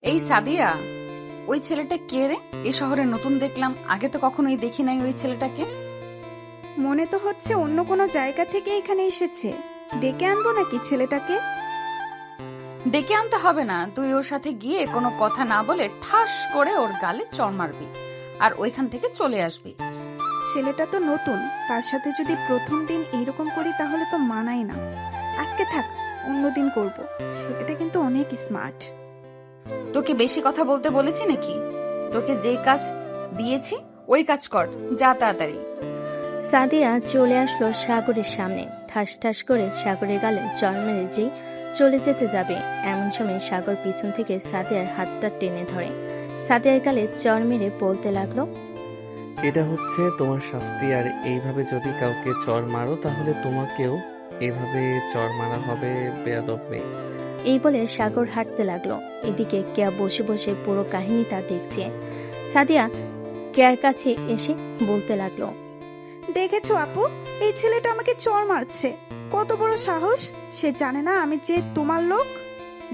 এই সাদিয়া, ওই ছেলেটা কে রে? এই শহরে নতুন দেখলাম, আগে তো কখনোই দেখি নাই ওই ছেলেটাকে। মনে তো হচ্ছে অন্য কোনো জায়গা থেকে এখানে এসেছে। ডেকে আনবো নাকি ছেলেটাকে? ডেকে আনতে হবে না, তুই ওর সাথে গিয়ে কোনো কথা না বলে ঠাস করে ওর গালে চড় মারবি আর ওইখান থেকে চলে আসবি। ছেলেটা তো নতুন, তার সাথে যদি প্রথম দিন এইরকম করি তাহলে তো মানায় না। আজকে থাক, অন্যদিন করব। ছেলেটা কিন্তু অনেক স্মার্ট। তোকে বেশি কথা বলতে বলেছি নাকি? তোকে যেই কাজ দিয়েছি ওই কাজ কর, যা তাড়াতাড়ি। সাদিয়া চলে আসলো সাগরের সামনে, ঠাস ঠাস করে সাগরের গালে চড় মেরে যেই চলে যেতে যাবে, এমন সময় সাগর পিছন থেকে সাদিয়ার হাতটা টেনে ধরে সাদিয়ার গালে চড় মেরে বলতে লাগলো, এটা হচ্ছে তোমার শাস্তি। আর এইভাবে যদি কাউকে চড় মারো তাহলে তোমাকেও এভাবে চড় মারা হবে, বেয়াদব মেয়ে। এই বলে সাগর হাঁটতে লাগলো। এদিকে কেয়া বসে বসে পুরো কাহিনীটা দেখছে। সাদিয়া কেয়ার কাছে এসে বলতে লাগলো, দেখেছো আপু, এই ছেলেটা আমাকে চড় মারছে। কত বড় সাহস! সে জানে না আমি যে তোমার লোক।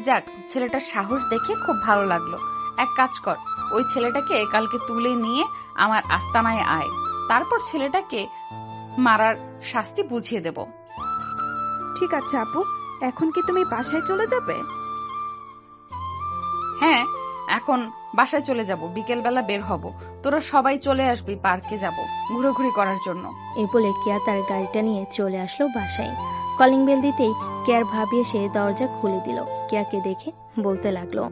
যাক, ছেলেটার সাহস দেখে খুব ভালো লাগলো। এক কাজ কর, ওই ছেলেটাকে কালকে তুলে নিয়ে আমার আস্তানায় আয়, তারপর ছেলেটাকে মারার শাস্তি বুঝিয়ে দেব। ঠিক আছে আপু, এখন কি তুমি বাসায় চলে যাবে? হ্যাঁ, এখন বাসায় চলে যাব, বিকেলবেলা বের হব। তোরা সবাই চলে আসবি, পার্কে যাব ঘোরাঘুরি করার জন্য। এই বলে কেয়া তার গাড়িটা নিয়ে চলে আসলো বাসায়। কলিং বেল দিতেই কেয়ার ভাবি এসে দরজা খুলে দিল। কেয়াকে দেখে বলতে লাগলো,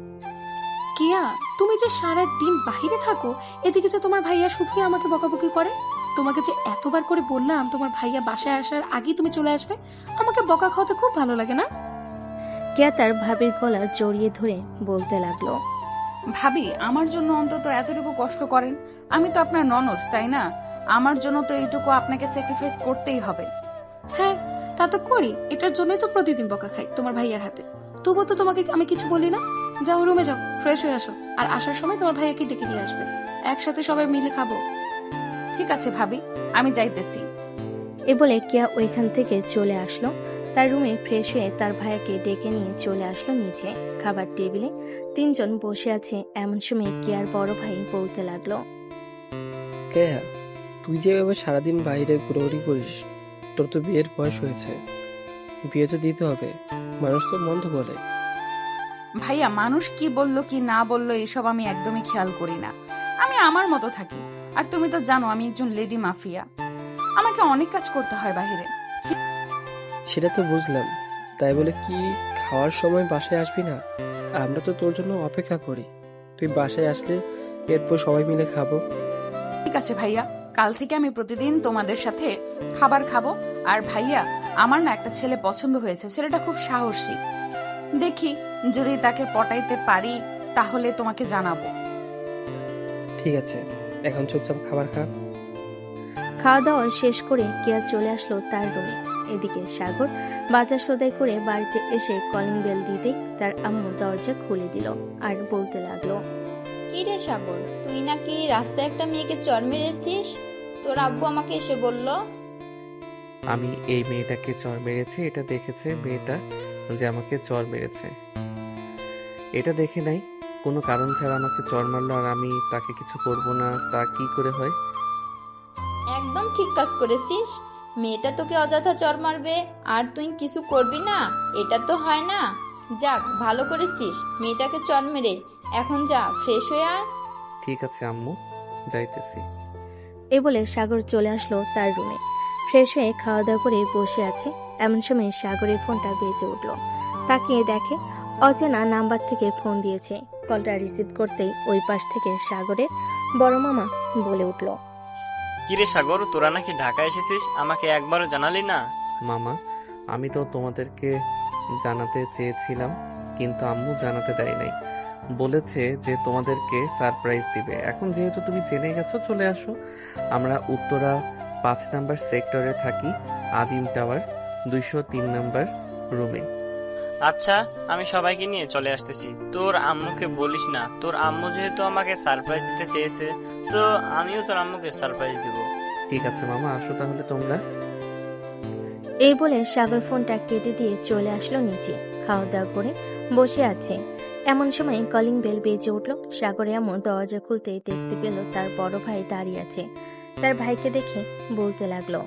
কেয়া, তুমি যে সারা দিন বাহিরে থাকো, এদিকে যে তোমার ভাইয়া শুধুই আমাকে বকাবকি করে। তোমাকে যে এতবার করে বললাম তোমার ভাইয়া বাসায় আসার আগেই তুমি চলে আসবে, আমাকে বকা খাওয়াতে খুব ভালো লাগে না? কেয়া তার ভাবির গলা জড়িয়ে ধরে বলতে লাগলো, ভাবি, আমার জন্য অন্তত এতটুকু কষ্ট করেন। আমি তো আপনার ননদ, তাই না? আমার জন্য তো এইটুকু আপনাকে স্যাক্রিফাইস করতেই হবে। হ্যাঁ, তা তো করি, এটার জন্যই তো প্রতিদিন বকা খাই তোমার ভাইয়ার হাতে। তবুও তো তোমাকে আমি কিছু বলি না। যাও রুমে যাও, ফ্রেশ হয়ে আসো, আর আসার সময় তোমার ভাইয়াকে ডেকে নিয়ে আসবে, একসাথে সবাই মিলে খাবো। ঠিক আছে ভাবি, আমি যাইতেছি। এ বলে কেয়া ওইখান থেকে চলে আসলো। তার রুমে ফ্রেশ হয়ে তার ভাইয়াকে ডেকে নিয়ে চলে আসলো নিচে। খাবার টেবিলে তিনজন বসে আছে, এমন সময় কেয়ার বড় ভাই বলতে লাগলো, কে, তুই যেভাবে সারাদিন বাইরে ঘোরাঘুরি করিস, তোর তো বিয়ের বয়স হয়েছে। বিয়ে তো দিতে হবে, মানুষ তো মন্দ বলে। ভাইয়া, মানুষ কি বললো কি না বললো এসব আমি একদমই খেয়াল করি না। আমি আমার মতো থাকি। আর তুমি তো জানো আমি একজন লেডি মাফিয়া, আমাকে অনেক কাজ করতে হয় বাহিরে। সেটা তো বুঝলাম, তাই বলে কি খাওয়ার সময় বাসায় আসবি না? আমরা তো তোর জন্য অপেক্ষা করি। তুই বাসায় আসলে এরপর সবাই মিলে খাবো। ঠিক আছে ভাইয়া, কাল থেকে আমি প্রতিদিন তোমাদের সাথে খাবার খাবো। আর ভাইয়া, আমার না একটা ছেলে পছন্দ হয়েছে, ছেলেটা খুব সাহসী। দেখি যদি তাকে পটাইতে পারি তাহলে তোমাকে জানাবো। ঠিক আছে, এখন চুপচাপ খাবার খা। খাওয়া দাওয়া শেষ করে কেয়া চলে আসলো তার রুমে। এদিকে সাগর বাজার সদাই করে বাড়িতে এসে কলিং বেল দিতেই তার আম্মু দরজা খুলে দিল আর বলতে লাগলো, কি রে সাগর, তুই নাকি রাস্তায় একটা মেয়েকে চড় মেরেছিস? তোর আব্বু আমাকে এসে বলল। আমি এই মেয়েটাকে চড় মেরেছি, এটা দেখেছে মেয়েটা যে আমাকে চড় মেরেছে। এটা দেখে নাই কোনো কারণ ছাড়া আমাকে চড় মারলো, আর আমি তাকে কিছু করব না, তা কি করে হয়? একদম ঠিক কাজ করেছিস। মেয়েটা তোকে অযথা চড় মারবে আর তুই কিছু করবি না, এটা তো হয় না। যাক, ভালো করেছিস মেয়েটাকে চড় মেরে। এখন যা, ফ্রেশ হয়ে আয়। ঠিক আছে আম্মু, যাইতেছি। এ বলে সাগর চলে আসলো তার রুমে। ফ্রেশ হয়ে খাওয়া দাওয়া করে বসে আছে, এমন সময় সাগরের ফোনটা বেজে উঠলো। তাকিয়ে দেখে অচেনা নাম্বার থেকে ফোন দিয়েছে। কলটা রিসিভ করতেই ওই পাশ থেকে সাগরের বড় মামা বলে উঠলো, কিরে সাগর, তোরা নাকি ঢাকা এসেছিস, আমাকে একবারও জানালি না? মামা, আমি তো তোমাদেরকে জানাতে চেয়েছিলাম, কিন্তু আম্মু জানাতে দেয় নাই। বলেছে যে তোমাদেরকে সারপ্রাইজ দিবে। এখন যেহেতু তুমি জেনে গেছো, চলে আসো। আমরা উত্তরা 5 নাম্বার সেক্টরে থাকি, আজিম টাওয়ার 203 নাম্বার রুমে। আচ্ছা, আমি সবাইকে নিয়ে চলে আসতেছি। তোর আম্মুকে বলিস না, তোর আম্মু যেহেতু আমাকে সারপ্রাইজ দিতে চেয়েছে, সো আমিও তোর আম্মুকে সারপ্রাইজ দিব। ঠিক আছে মামা, আসো তাহলে তোমরা। এই বলে সাগর ফোনটা কেটে দিয়ে চলে আসলো নিচে। খাওয়া দাওয়া করে বসে আছে। এমন সময় কলিং বেল বেজে উঠল। সাগর এমন দরজা খুলতেই দেখতে পেল তার বড় ভাই দাঁড়িয়ে আছে। তার ভাইকে দেখে বলতে লাগলো,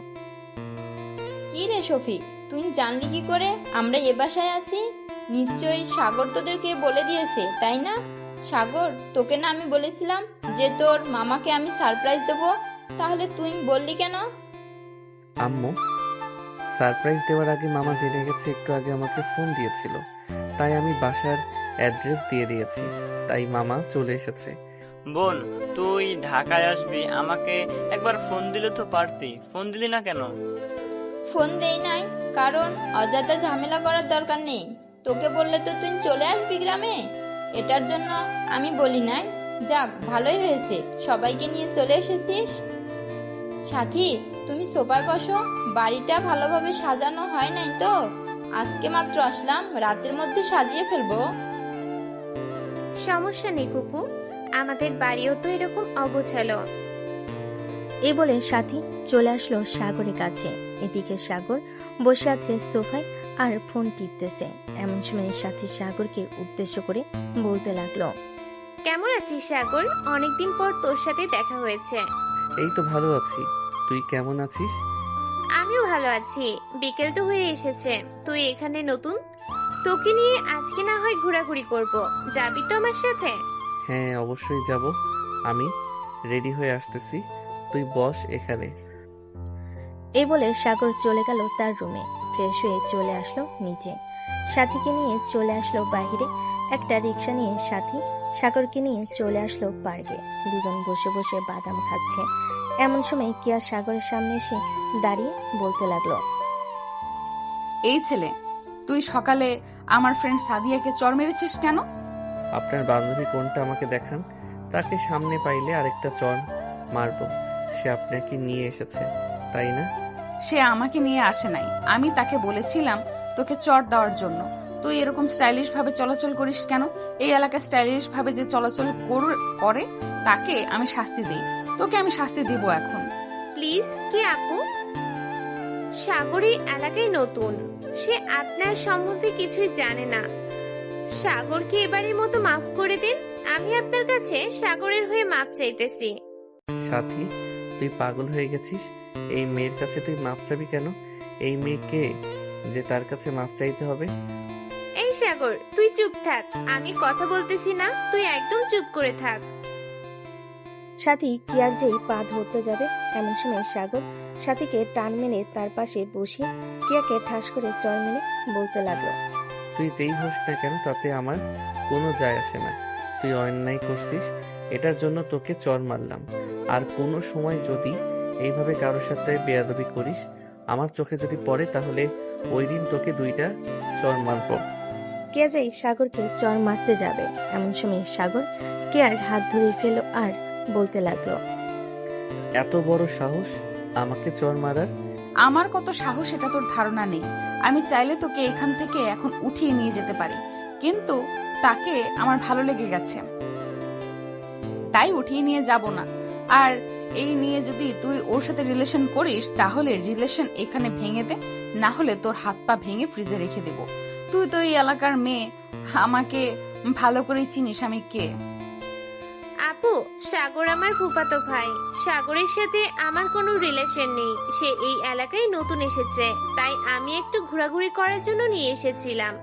কি রে শফিক, তুই জানলি কি করে আমরা এ বাসায় আছি? নিশ্চয়ই সাগর তোদেরকে বলে দিয়েছে, তাই না? সাগর, তোকে না আমি বলেছিলাম যে তোর মামাকে আমি সারপ্রাইজ দেবো, তাহলে তুই বললি কেন? আম্মু, সারপ্রাইজ দেওয়ার আগে মামা জেনে গেছে, একটু আগে আমাকে ফোন দিয়েছিল, তাই আমি বাসার অ্যাড্রেস দিয়ে দিয়েছি, তাই মামা চলে এসেছে। বোন, তুই ঢাকায় আসবি, আমাকে একবার ফোন দিলে তো পারতি, ফোন দিলি না কেন? ফোন দেই নাই কারণ অযথা ঝামেলা করার দরকার নেই। তোকে বললে তো তুই চলে আসবি গ্রামে, এটার জন্য আমি বলি নাই। যাক, ভালোই হয়েছে সবাইকে নিয়ে চলে এসেছিস। সাথী, তুমি সোফায় বসো, বাড়িটা ভালোভাবে সাজানো হয় নাই তো, আজকে মাত্র আসলাম, রাতের মধ্যে সাজিয়ে ফেলবো। সমস্যা নেই পুপু, আমাদের বাড়িও তো এরকম অগোছালো। এই বলে সাথী চলে আসলো সাগরের কাছে। এদিকে সাগর বসে আছে সোফায় আর ফোন টিপতেছে। এমন সময় সাথী সাগরকে উদ্দেশ্য করে বলতে লাগলো, কেমন আছিস সাগর? অনেকদিন পর তোর সাথে দেখা হয়েছে। এই তো ভালো আছি, তুই কেমন আছিস? আমিও ভালো আছি। বিকেল তো হয়ে এসেছে, তুই এখানে নতুন, তোকে নিয়ে আজকে না হয় ঘোরাঘুরি করব, যাবি তো আমার সাথে? হ্যাঁ, অবশ্যই যাব, আমি রেডি হয়ে আসতেছি, তুই বস এখানে। এই বলে সাগর চলে গেল তার রুমে। ফ্রেশ হয়ে চলে আসলো নিচে। সাথীকে নিয়ে চলে আসলো বাইরে। একটা রিক্সা নিয়ে সাথী সাগরকে নিয়ে চলে আসলো পার্কে। দুজন বসে বসে বাদাম খাচ্ছে। এমন সময় কিয়া সাগরের সামনে এসে দাঁড়িয়ে বলতে লাগলো, এই ছেলে, তুই সকালে আমার ফ্রেন্ড সাদিয়াকে চর মেরেছিস কেন? আপনার বান্ধবী কোনটা আমাকে দেখান, তাকে সামনে পাইলে আরেকটা চর মারবো। সে আপনাকে নিয়ে এসেছে, তাই না? সে আমাকে নিয়ে আসে নাই, আমি তাকে বলেছিলাম তোকে চর দেওয়ার জন্য। তুই এরকম স্টাইলিশ ভাবে চলাচল করিস কেন? এই এলাকায় স্টাইলিশ ভাবে যে চলাচল করে তাকে আমি শাস্তি দিই, তোকে আমি শাস্তি দিব এখন। প্লিজ, কে আপু? সাগর এই এলাকায় নতুন, সে আপনার সম্বন্ধে কিছুই জানে না। সাগরকে এবারের মতো মাফ করে দিন, আমি আপনার কাছে সাগরের হয়ে মাপ চাইতেছি। সাথী, তুই পাগল হয়ে গেছিস? এই মেয়ের কাছে তুই মাপ চাবি কেন? এই মেয়েকে যে তার কাছে মাপ চাইতে হবে? এই সাগর, তুই চুপ থাক, আমি কথা বলতেছি না, তুই একদম চুপ করে থাক। সাথী কিয়ার যেই পা ধরতে যাবে, এমন সময় সাগর সাথীকে টান মেরে তার পাশে বসিয়ে কিয়াকে ঠাস করে চর মেরে বলতে লাগলো, তুই যেই হোস না কেন তাতে আমার কোনো যায় আসে না। তুই অন্যায় করছিস, এটার জন্য তোকে চর মারলাম। আর কোনো সময় যদি এইভাবে কারোর সাথে বেয়াদবি করিস, আমার চোখে যদি পড়ে, তাহলে ওই দিন তোকে 2টা চর মারবো। কিয়া যেই সাগরকে চর মারতে যাবে, এমন সময় সাগর কিয়ার হাত ধরে ফেললো আর বলতে লাগলো, এত বড় সাহস আমাকে চর মারার? আমার কত সাহস এটা তোর ধারণা নেই। আমি চাইলে তোকে এখান থেকে এখন উঠিয়ে নিয়ে যেতে পারি, কিন্তু তাকে আমার ভালো লেগে গেছে, তাই উঠিয়ে নিয়ে যাব না। আর এই নিয়ে যদি তুই ওর সাথে রিলেশন করিস, তাহলে রিলেশন এখানে ভেঙে দে, না হলে তোর হাত পা ভেঙে ফ্রিজে রেখে দেব। তুই তো এই এলাকার মেয়ে, আমাকে ভালো করে চিনিস আমি কে। আপু, সাগর আমার ফুফাতো ভাই, সাগরের সাথে আমার কোনো রিলেশন নেই। সে এই এলাকায় নতুন এসেছে, তাই আমি একটু ঘোরাঘুরি করার জন্য নিয়ে এসেছিলাম।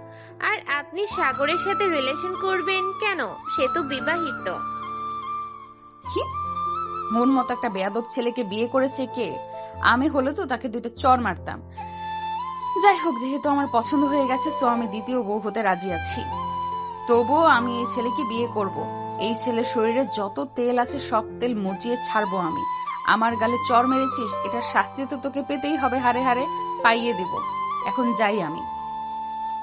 আর আপনি সাগরের সাথে রিলেশন করবেন কেন? সে তো বিবাহিত। কি মন মতো একটা বেয়াদব ছেলেকে বিয়ে করেছে কে? আমি হলে তো তাকে 2টা চর মারতাম। যাই হোক, যেহেতু আমার পছন্দ হয়ে গেছে, তো আমি দ্বিতীয় বউ হতে রাজি আছি। তবুও আমি এই ছেলেকে বিয়ে করব। এই ছেলের শরীরে যত তেল আছে সব তেল মুচিয়ে ছাড়বো আমি। আমার গালে চর মেরেছিস, এটার শাস্তি তো তোকে পেতেই হবে, হারে হারে পাইয়ে দেব। এখন যাই আমি।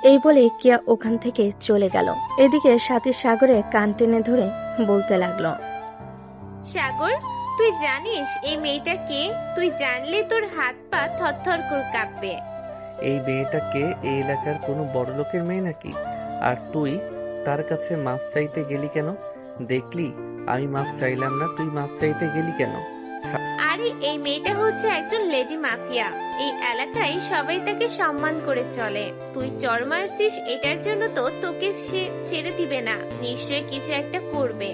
এই বলে কিয়া ওখান থেকে চলে গেল। এদিকে সাথী সাগরে কান টেনে ধরে বলতে লাগলো, সাগর, তুই জানিস এই মেয়েটা কে? তুই জানলে তোর হাত পা থরথর করে কাঁপবে। এই মেয়েটা কে? এই এলাকার কোনো বড় লোকের মেয়ে নাকি? আর তুই তার কাছে মাপ চাইতে গেলি কেন? দেখলি আমি মাপ চাইলাম না, তুই মাপ চাইতে গেলি কেন? আরে এই মেয়েটা হচ্ছে একজন লেডি মাফিয়া। এই এলাকায় সবাই তাকে সম্মান করে চলে। তুই চর মারছিস, এটার জন্য তো তোকে সে ছেড়ে দিবে না, নিশ্চয়ই কিছু একটা করবে।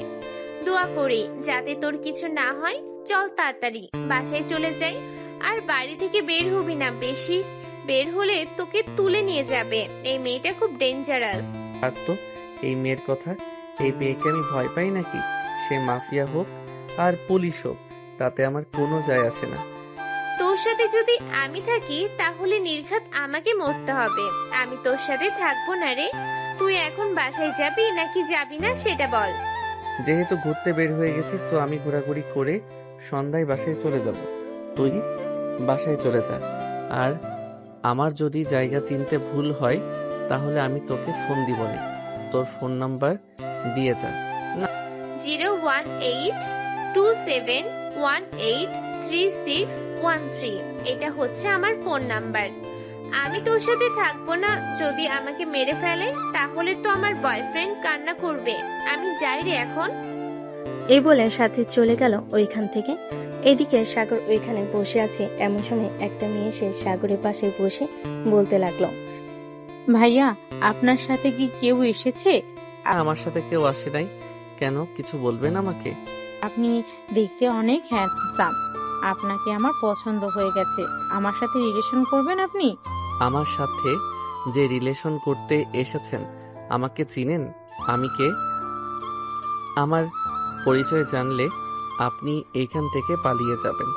দোয়া করি যাতে তোর কিছু না হয়। চল তাড়াতাড়ি বাসায় চলে যাই, আর বাড়ি থেকে বের হবি না, বেশি বের হলে তোকে তুলে নিয়ে যাবে। এই মেয়েটা খুব ডেঞ্জারাস। আর তো এই মেয়ের কথা, এই মেয়েকে আমি ভয় পাই নাকি? সে মাফিয়া হোক আর পুলিশ হোক, তাতে আমার কোনো যায় আসে না। তোর সাথে যদি আমি থাকি তাহলে নির্ঘাত আমাকে মরতে হবে। আমি তোর সাথে থাকবো না রে। তুই এখন বাসায় যাবি নাকি যাবি না সেটা বল। যেহেতু ঘুরতে বের হয়ে গেছি, সো আমি ঘোরাঘুরি করে সন্ধ্যায় বাসায় চলে যাব। তুই বাসায় চলে যা, আর আমার যদি জায়গা চিনতে ভুল হয় তাহলে আমি তোকে ফোন দিব না। তোর ফোন নাম্বার দিয়ে যা। 01827183613। এটা হচ্ছে আমার ফোন নাম্বার। আমি তোর সাথে থাকবো না, যদি আমাকে মেরে ফেলে তাহলে তো আমার বয়ফ্রেন্ড কান্না করবে। আমি যাই রে এখন। এই বলে সাথী চলে গেল ওইখান থেকে। এদিকে সাগর ওইখানে বসে আছে। এমন সময় একটা মেয়ে এসে সাগরের পাশে বসে বলতে লাগলো, ভাইয়া, আপনার সাথে কি কেউ এসেছে? আমার সাথে কেউ আসে নাই। কেন, কিছু বলবেন আমাকে? আপনি দেখতে অনেক হ্যান্ডসাম। আপনাকে আমার পছন্দ হয়ে গেছে। আমার সাথে রিলেশন করবেন আপনি? আমার সাথে যে রিলেশন করতে এসেছেন, আমাকে চিনেন? আমি কে? আমার পরিচয় জানলে আপনি এইখান থেকে পালিয়ে যাবেন।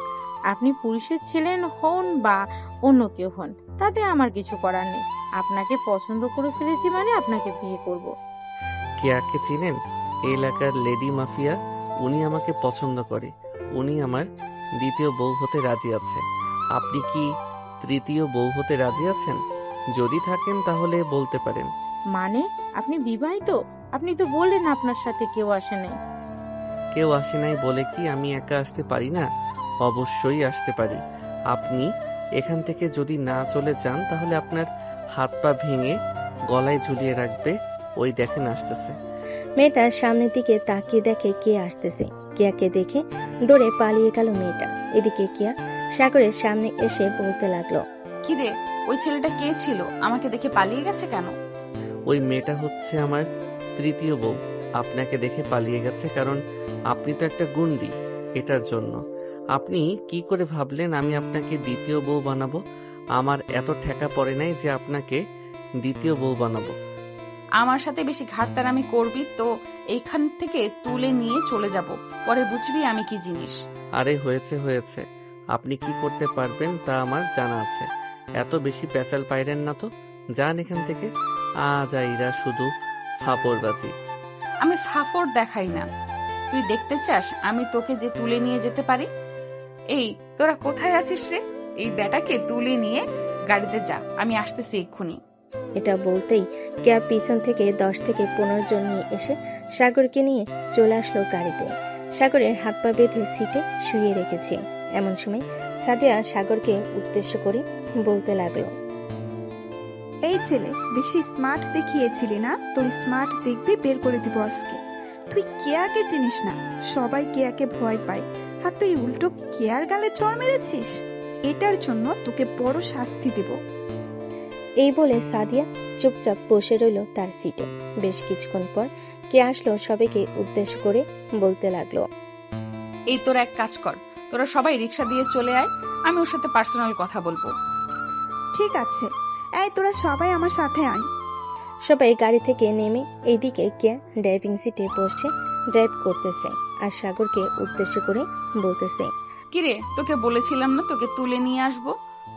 আপনি পুলিশের ছিলেন হন বা অন্য কেউ হন, তাতে আমার কিছু করার নেই। আপনাকে পছন্দ করে ফেলেছি মানে আপনাকে বিয়ে করব। কেয়াকে চিনেন? এই এলাকার লেডি মাফিয়া। উনি আমাকে পছন্দ করে। উনি আমার দ্বিতীয় বউ হতে রাজি আছে। আপনি কি তৃতীয় বউ হতে রাজি আছেন? যদি থাকেন তাহলে বলতে পারেন। মানে আপনি বিবাহিত? আপনি তো বললেন আপনার সাথে কেউ আসে নাই। কেউ আসে নাই বলে কি আমি একা আসতে পারি না? অবশ্যই আসতে পারি। আপনি এখান থেকে যদি না চলে যান তাহলে আপনার হাত পা ভেঙে গলায় ঝুলিয়ে রাখবে। ওই দেখেন আসতেছে। মেয়েটা সামনের দিকে তাকিয়ে দেখে কে আসতেছে। কেয়াকে দেখে দৌড়ে পালিয়ে গেল মেয়েটা। এদিকে কেয়া সাগরের সামনে এসে বলতে লাগলো, কিরে, ওই ছেলেটা কে ছিল? আমাকে দেখে পালিয়ে গেছে কেন? ওই মেয়েটা হচ্ছে আমার তৃতীয় বউ। আপনাকে দেখে পালিয়ে গেছে কারণ আপনি তো একটা গুন্ডি। এটার জন্য। আপনি কি করে ভাবলেন আমি আপনাকে দ্বিতীয় বউ বানাবো? আমার এত ঠেকা পড়ে নাই যে আপনাকে দ্বিতীয় বউ বানাবো। আমার সাথে বেশি ঘাটতারামি করবি তো এইখান থেকে তুলে নিয়ে চলে যাব। পরে বুঝবি আমি কি জিনিস। আরে হয়েছে হয়েছে, আপনি কি করতে পারবেন তা আমার জানা আছে। এত বেশি পেঁচাল পাইরেন না তো। যান এখান থেকে। আইরা শুধু ফাপড়বাজি। আমি ফাফড় দেখাই না। তুই দেখতে চাস আমি তোকে যে তুলে নিয়ে যেতে পারি? এই তোরা কোথায় আছিস রে? এই ব্যাটাকে তুলে নিয়ে গাড়িতে যা, আমি আসতেছি এক্ষুনি। এটা বলতেই কেয়া পিছন থেকে 10 থেকে 15 জন নিয়ে এসে সাগরকে নিয়ে চলে আসলো গাড়িতে। সাগরের হাত পা বেঁধে সিটে শুয়ে রেখেছে। এমন সময় সাদিয়া সাগরকে উদ্দেশ্য করে বলতে লাগলো, এই ছেলে, বেশি স্মার্ট দেখিয়েছিলি না? তোর স্মার্ট দেখবি বের করে দিব আজকে। তুই কেয়াকে চিনিস না, সবাই কেয়াকে ভয় পায়, আর তুই উল্টো কেয়ার গালে চড় মেরেছিস। এটার জন্য তোকে বড় শাস্তি দেব। এই বলে সাদিয়া চুপচাপ বসে রইল তার সিটে। বেশ কিছুক্ষণ পর কে আসলো সবাইকে উদ্দেশ্য করে বলতে লাগলো, এই তোরা এক কাজ কর, তোরা সবাই রিক্সা দিয়ে চলে আয়, আমি ওর সাথে পার্সোনাল কথা বলবো। ঠিক আছে, এই তোরা সবাই আমার সাথে আয়। সবাই গাড়ি থেকে নেমে এইদিকে কে ড্রাইভিং সিটে বসে ড্রাইভ করতেছে আর সাগরকে উদ্দেশ্য করে বলতেছে, কিরে, তোকে বলেছিলাম না তোকে তুলে নিয়ে আসবো?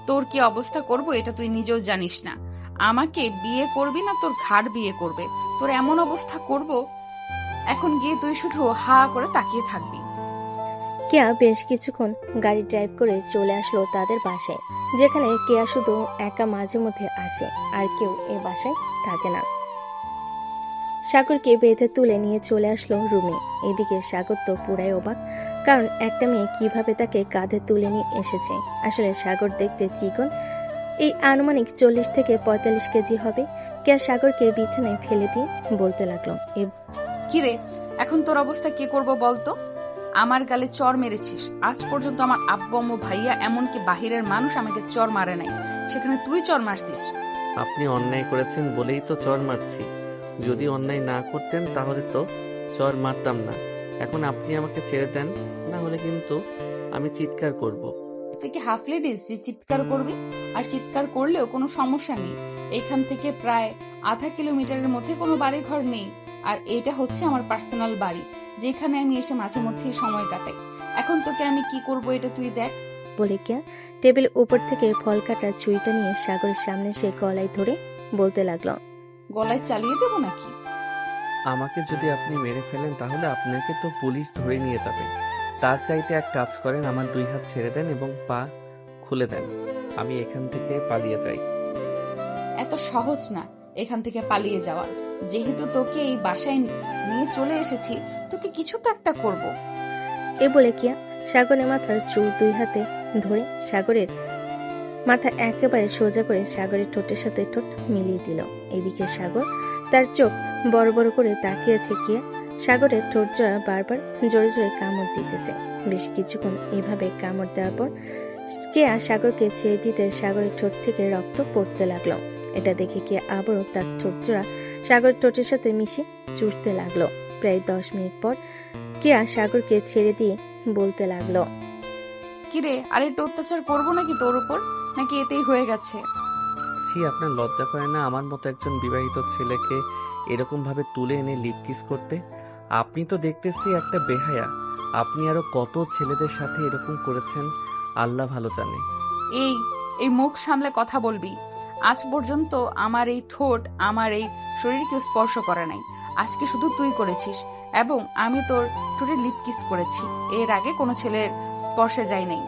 তোর কি অবস্থা করব এটা তুই নিজেও জানিস না। আমাকে বিয়ে করবি না তোর ঘাড় বিয়ে করবে। তোর এমন অবস্থা করব, এখন গিয়ে তুই শুধু হা করে তাকিয়ে থাকবি। কেয়া বেশ কিছুক্ষণ গাড়ি ড্রাইভ করে চলে আসলো তাদের বাসায়, যেখানে কেয়া শুধু একা মাঝে মধ্যে আসে, আর কেউ এ বাসায় থাকে না। সাগরকে বেঁধে তুলে নিয়ে চলে আসলো রুমে। এদিকে সাগর তো পুরাই অবাক, কারণ একটা মেয়ে কিভাবে তাকে কাঁধে তুলে নিয়ে এসেছে। আসলে সাগর দেখতে চিকন, এই আনুমানিক 40 থেকে 45 কেজি হবে। কেয়া সাগরকে বিছানায় ফেলে দিয়ে বলতে লাগলো, কিরে, এখন তোর অবস্থা কি করব বলতো? আমার গালে চর মেরেছিস। আজ পর্যন্ত আমার আব্বু আম্মু ভাইয়া এমনকি বাহিরের মানুষ আমাকে চর মারে নাই, সেখানে তুই চর মারছিস। আপনি অন্যায় করেছেন বলেই তো চর মারছি। যদি অন্যায় না করতেন তাহলে তো চর মারতাম না। এখন আপনি আমাকে ছেড়ে দেন, না হলে কিন্তু আমি চিৎকার করব। তুই কি হাফ লেডিস যে চিৎকার করবি? আর চিৎকার করলেও কোনো সমস্যা নেই। এখান থেকে প্রায় আধা কিলোমিটারের মধ্যে কোনো বাড়ি ঘর নেই, আর এটা হচ্ছে আমার পার্সোনাল বাড়ি, যেখানে আমি এসে মাঝে মধ্যেই সময় কাটাই। এখন তোকে আমি কি করব এটা তুই দেখ। বলে কেয়া টেবিলের উপর থেকে ফল কাটার ছুরিটা নিয়ে সাগরের সামনে সে গলায় ধরে বলতে লাগলো, গলায় চালিয়ে দেবো নাকি? আমাকে যদি আপনি মেরে ফেলেন তাহলে আপনাকে তো পুলিশ ধরে নিয়ে যাবে। তার চাইতে এক কাজ করেন, আমার 2 হাত ছেড়ে দেন এবং পা খুলে দেন, আমি এখান থেকে পালিয়ে যাই। এত সহজ না এখান থেকে পালিয়ে যাওয়া। যেহেতু তোকে এই বাসায় নিয়ে চলে এসেছি, তোকে কিছু তো একটা করব। এ বলে কিয়া সাগরের মাথার চুল 2 হাতে ধরে সাগরের মাথা একেবারে সোজা করে সাগরের ঠোঁটের সাথে ঠোঁট মিলিয়ে দিল। এদিকে সাগর তার চোখ বড় বড় করে তাকিয়েছে কিয়া। সাগরের ঠোঁট জোড়া বারবার জোরে জোরে কামড় দিতেছে। বেশ কিছুক্ষণ এইভাবে কামড় দেওয়ার পর কেয়া সাগরকে ছেড়ে দিতে সাগরের ঠোঁট থেকে রক্ত পড়তে লাগলো। এটা দেখে কেয়া আবারও তার ঠোঁট জোড়া সাগরের ঠোঁটের সাথে মিশে চুষতে লাগলো। প্রায় 10 মিনিট পর কেয়া সাগরকে ছেড়ে দিয়ে বলতে লাগলো, কিরে, আর একটু অত্যাচার করবো নাকি তোর উপর, নাকি এতেই হয়ে গেছে? ছি, আপনার লজ্জা করে না আমার মতো একজন বিবাহিত ছেলেকে এরকম ভাবে তুলে এনে লিপ কিস করতে? আপনি তো দেখতেছি একটা বেহায়া। আপনি আরো কত ছেলেদের সাথে এরকম করেছেন আল্লাহ ভালো জানে। এই এই মুখ সামলে কথা বলবি। আজ পর্যন্ত আমার এই ঠোঁট আমার এই শরীর কেউ স্পর্শ করে নাই। আজকে শুধু তুই করেছিস, এবং আমি তোর ঠোঁটে লিপ কিস করেছি। এর আগে কোনো ছেলের স্পর্শে যাই নাই।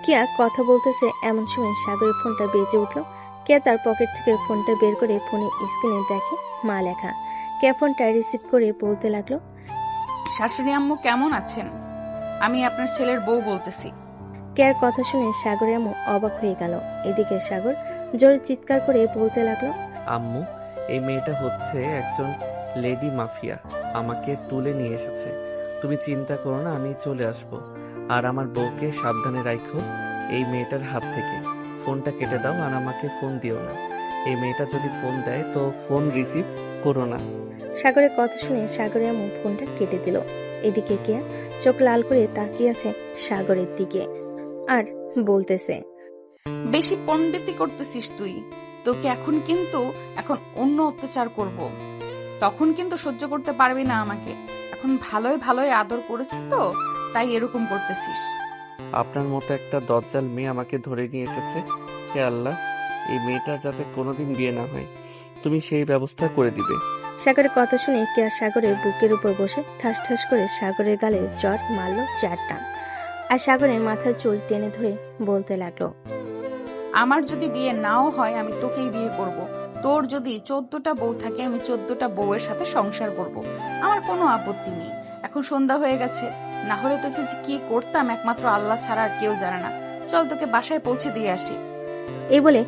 কেয়া কথা বলতেছে এমন সময় সাগরের ফোনটা বেজে উঠলো। কেয়া তার পকেট থেকে ফোনটা বের করে ফোনের স্ক্রিনে দেখে মা লেখা। কেয়া ফোনটা রিসিভ করে বলতে লাগলো, শাশুড়ি আম্মু কেমন আছেন? আমি আপনার ছেলের বউ বলতেছি। কেয়ার কথা শুনে সাগরের আম্মু অবাক হয়ে গেল। এদিকে সাগর জোরে চিৎকার করে বলতে লাগলো, আম্মু, এই মেয়েটা হচ্ছে একজন লেডি মাফিয়া, আমাকে তুলে নিয়ে এসেছে। তুমি চিন্তা করো না, আমি চলে আসব। আর আমার বউকে সাবধানে রাখো এই মেয়েটার হাত থেকে। ফোনটা কেটে দাও আর আমাকে ফোন দিও না। এই মেয়েটা যদি ফোন দেয় তো ফোন রিসিভ করো না। সাগরের কথা শুনে সাগরের আম্মু ফোনটা কেটে দিল। এদিকে কেয়া চোখ লাল করে তাকিয়ে আছে সাগরের দিকে আর বলতেছে, বেশি পণ্ডিতি করতেছিস তুই। তোকে এখন অন্য অত্যাচার করব। তখন কিন্তু সহ্য করতে পারবি না আমাকে। এখন ভালোই ভালোই আদর করেছি তো, তাই এরকম করতেছিস। আপনার মতো একটা দজ্জাল মেয়ে আমাকে ধরে নিয়ে এসেছে। হে আল্লাহ, এই মেয়েটার যাতে কোনোদিন বিয়ে না হয়, তুমি সেই ব্যবস্থা করে দিবে। সাগরের কথা শুনে কেয়া সাগরের বুকের উপর বসে ঠাস ঠাস করে সাগরের গালে চড় মারল 4 টান। আর সাগরের মাথার চুল টেনে ধরে বলতে লাগলো, আমার যদি বিয়ে নাও হয় আমি তোকেই বিয়ে করব। তোর যদি 14টা বউ থাকে আমি 14টা বউয়ের সাথে সংসার করব। আমার কোনো আপত্তি নেই। এখন সন্ধ্যা হয়ে গেছে, না হলে তোকে যে কি করতাম একমাত্র আল্লাহ ছাড়া আর কেউ জানে না। চল তোকে বাসায় পৌঁছে দিয়ে আসি। এই বলে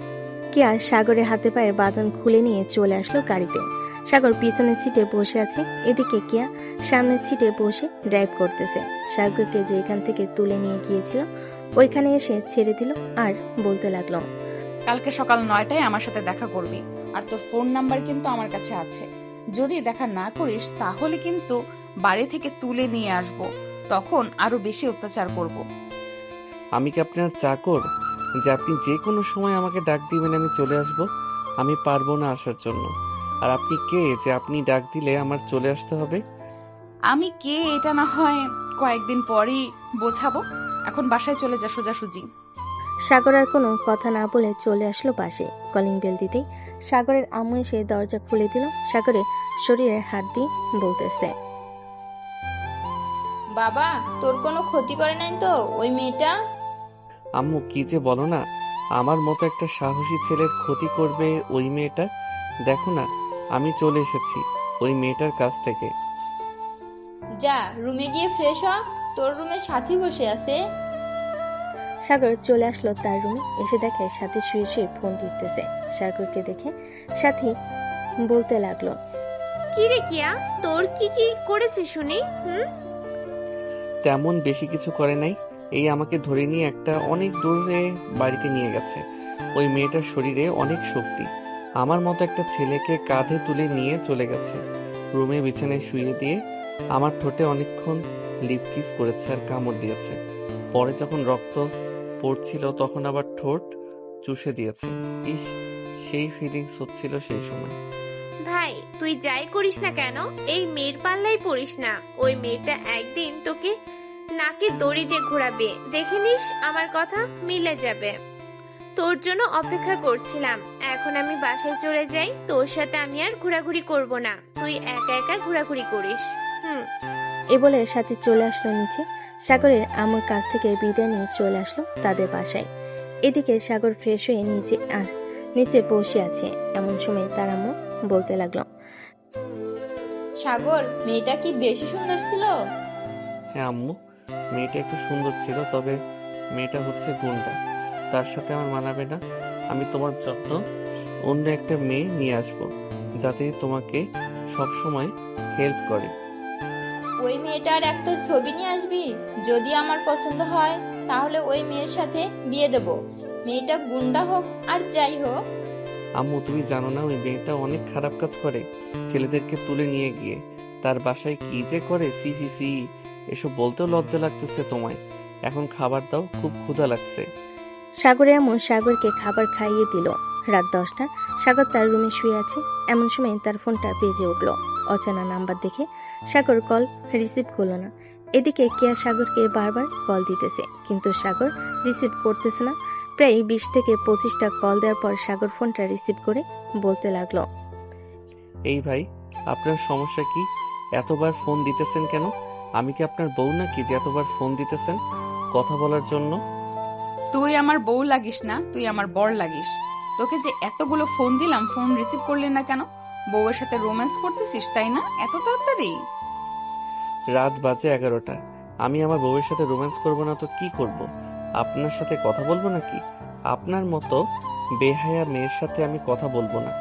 কেয়া সাগরের হাতে পায়ে বাঁধন খুলে নিয়ে চলে আসলো গাড়িতে। সাগর পিছনের সিটে বসে আছে। এদিকে কেয়া সামনের সিটে বসে ড্রাইভ করতেছে। সাগরকে যে এখান থেকে তুলে নিয়ে গিয়েছিল ওইখানে এসে ছেড়ে দিল আর বলতে লাগলো, কালকে সকাল 9টায় আমার সাথে দেখা করবি। আর তোর ফোন নাম্বার কিন্তু আমার কাছে আছে। যদি দেখা না করিস তাহলে কিন্তু বাড়ি থেকে তুলে নিয়ে আসব। তখন আরো বেশি অত্যাচার করব। আমি কি আপনার চাকর যে আপনি যে কোনো সময় আমাকে ডাক দিবেন আমি চলে আসব? আমি পারবো না আসার জন্য। আর আপনি কে যে আপনি ডাক দিলে আমার চলে আসতে হবে? আমি কে এটা না হয় কয়েকদিন পরই বোঝাবো। এখন বাসায় চলে যা সোজাসুজি। সাগর আর কোনো কথা না বলে চলে আসলো পাশে। কলিং বেল দিতেই সাগরের আম্মু এসে দরজা খুলে দিল। সাগরের শরীরে হাত দিয়ে বলতেছে, বাবা, তোর কোনো ক্ষতি করে নাই তো ওই মেয়েটা? আম্মু, কি যে বলো না, আমার মতো একটা সাহসী ছেলের ক্ষতি করবে ওই মেয়েটা? দেখো না, আমি চলে এসেছি ওই মেয়েটার কাছ থেকে। যা রুমে গিয়ে ফ্রেশ হ, তোর রুমে সাথী বসে আছে। সাগর চলে আসলো তার রুমে। এসে দেখে সাথী শুয়ে শুয়ে ফোন টিপতেছে। সাগরকে দেখে সাথী বলতে লাগলো, কি রে কিয়া, তোর কি কি করেছে শুনি? তেমন বেশি কিছু করে নাই। এই আমাকে ধরে নিয়ে একটা অনেক দূরে বাড়িতে নিয়ে গেছে। ওই মেয়েটার শরীরে অনেক শক্তি। আমার মতো একটা ছেলেকে কাঁধে তুলে নিয়ে চলে গেছে। রুমে বিছানায় শুইয়ে দিয়ে আমার ঠোঁটে অনেকক্ষণ লিপ কিস করেছে আর কামড় দিয়েছে। পরে যখন রক্ত পড়ছিল তখন আবার ঠোঁট চুষে দিয়েছে। ইস, সেই ফিলিংস হচ্ছিল সেই সময়। ভাই তুই যাই করিস না কেন এই মেয়ের পাল্লাই পড়িস না। ওই মেয়েটা একদিন তোকে নাকে দড়ি দিয়ে ঘোরাবে, দেখে নিস আমার কথা মিলে যাবে। তোর জন্য অপেক্ষা করছিলাম। এখন আমি বাসায় চলে যাই, তোর সাথে আমি আর ঘোরাঘুরি করব না। তুই একা একা ঘোরাঘুরি করিস। এ বলে সাথী চলে আসলো নিচে। সাগরের আম্মুর কাছ থেকে বিদায় নিয়ে চলে আসলো তাদের বাসায়। এদিকে সাগর ফ্রেশ হয়ে নিচে বসে আছে। এমন সময় তার আম্মু বলতে লাগলো, সাগর, মেয়েটা কি বেশি সুন্দর ছিল? হ্যাঁ আম্মু, মেয়েটা একটু সুন্দর ছিল, তবে মেয়েটা হচ্ছে গুন্ডা। তার সাথে আমার মানাবে না। আমি তোমার জন্য অন্য একটা মেয়ে নিয়ে আসবো, যাতে তোমাকে সব সময় হেল্প করে। ওই মেয়েটার একটা ছবি নিয়ে আসবি। যদি আমার পছন্দ হয় তাহলে ওই মেয়ের সাথে বিয়ে দেব। মেয়েটা গুন্ডা হোক আর যাই হোক। আম্মু, তুমি জানো না ওই মেয়েটা অনেক খারাপ কাজ করে। ছেলেদেরকে তুলে নিয়ে গিয়ে তার বাসায় কি যে করে। সি সি সি, এসব বলতেও লজ্জা লাগতেছে তোমায়। এখন খাবার দাও, খুব ক্ষুধা লাগছে। সাগরের আম্মু সাগরকে খাবার খাইয়ে দিল। রাত 10টা। সাগর তার রুমে শুয়ে আছে। এমন সময় তার ফোনটা বেজে উঠল। অচেনা নাম্বার দেখে সাগর কল রিসিভ করলো না। এদিকে কেয়া সাগরকে বারবার কল দিতেছে, কিন্তু সাগর রিসিভ করতেছে না। প্রায় 20 থেকে 25টা কল দেওয়ার পর সাগর ফোনটা রিসিভ করে বলতে লাগলো, এই ভাই, আপনার সমস্যা কি? এতবার ফোন দিতেছেন কেন? আমি কি আপনার বউ নাকি যে এতবার ফোন দিতেছেন কথা বলার জন্য? তুই আমার বউ লাগিস না, তুই আমার বর লাগিস। তোকে যে এতগুলো ফোন দিলাম, ফোন রিসিভ করলি না কেন? বউয়ের সাথে রোম্যান্স করতেছিস তাই না? এত তাড়াতাড়ি? রাত বাজে 11টা। আমি আমার বউয়ের সাথে রোম্যান্স করব না তো কি করব? আপনার সাথে কথা বলবো নাকি? আপনার মতো বেহায়া মেয়ের সাথে আমি কথা বলবো না।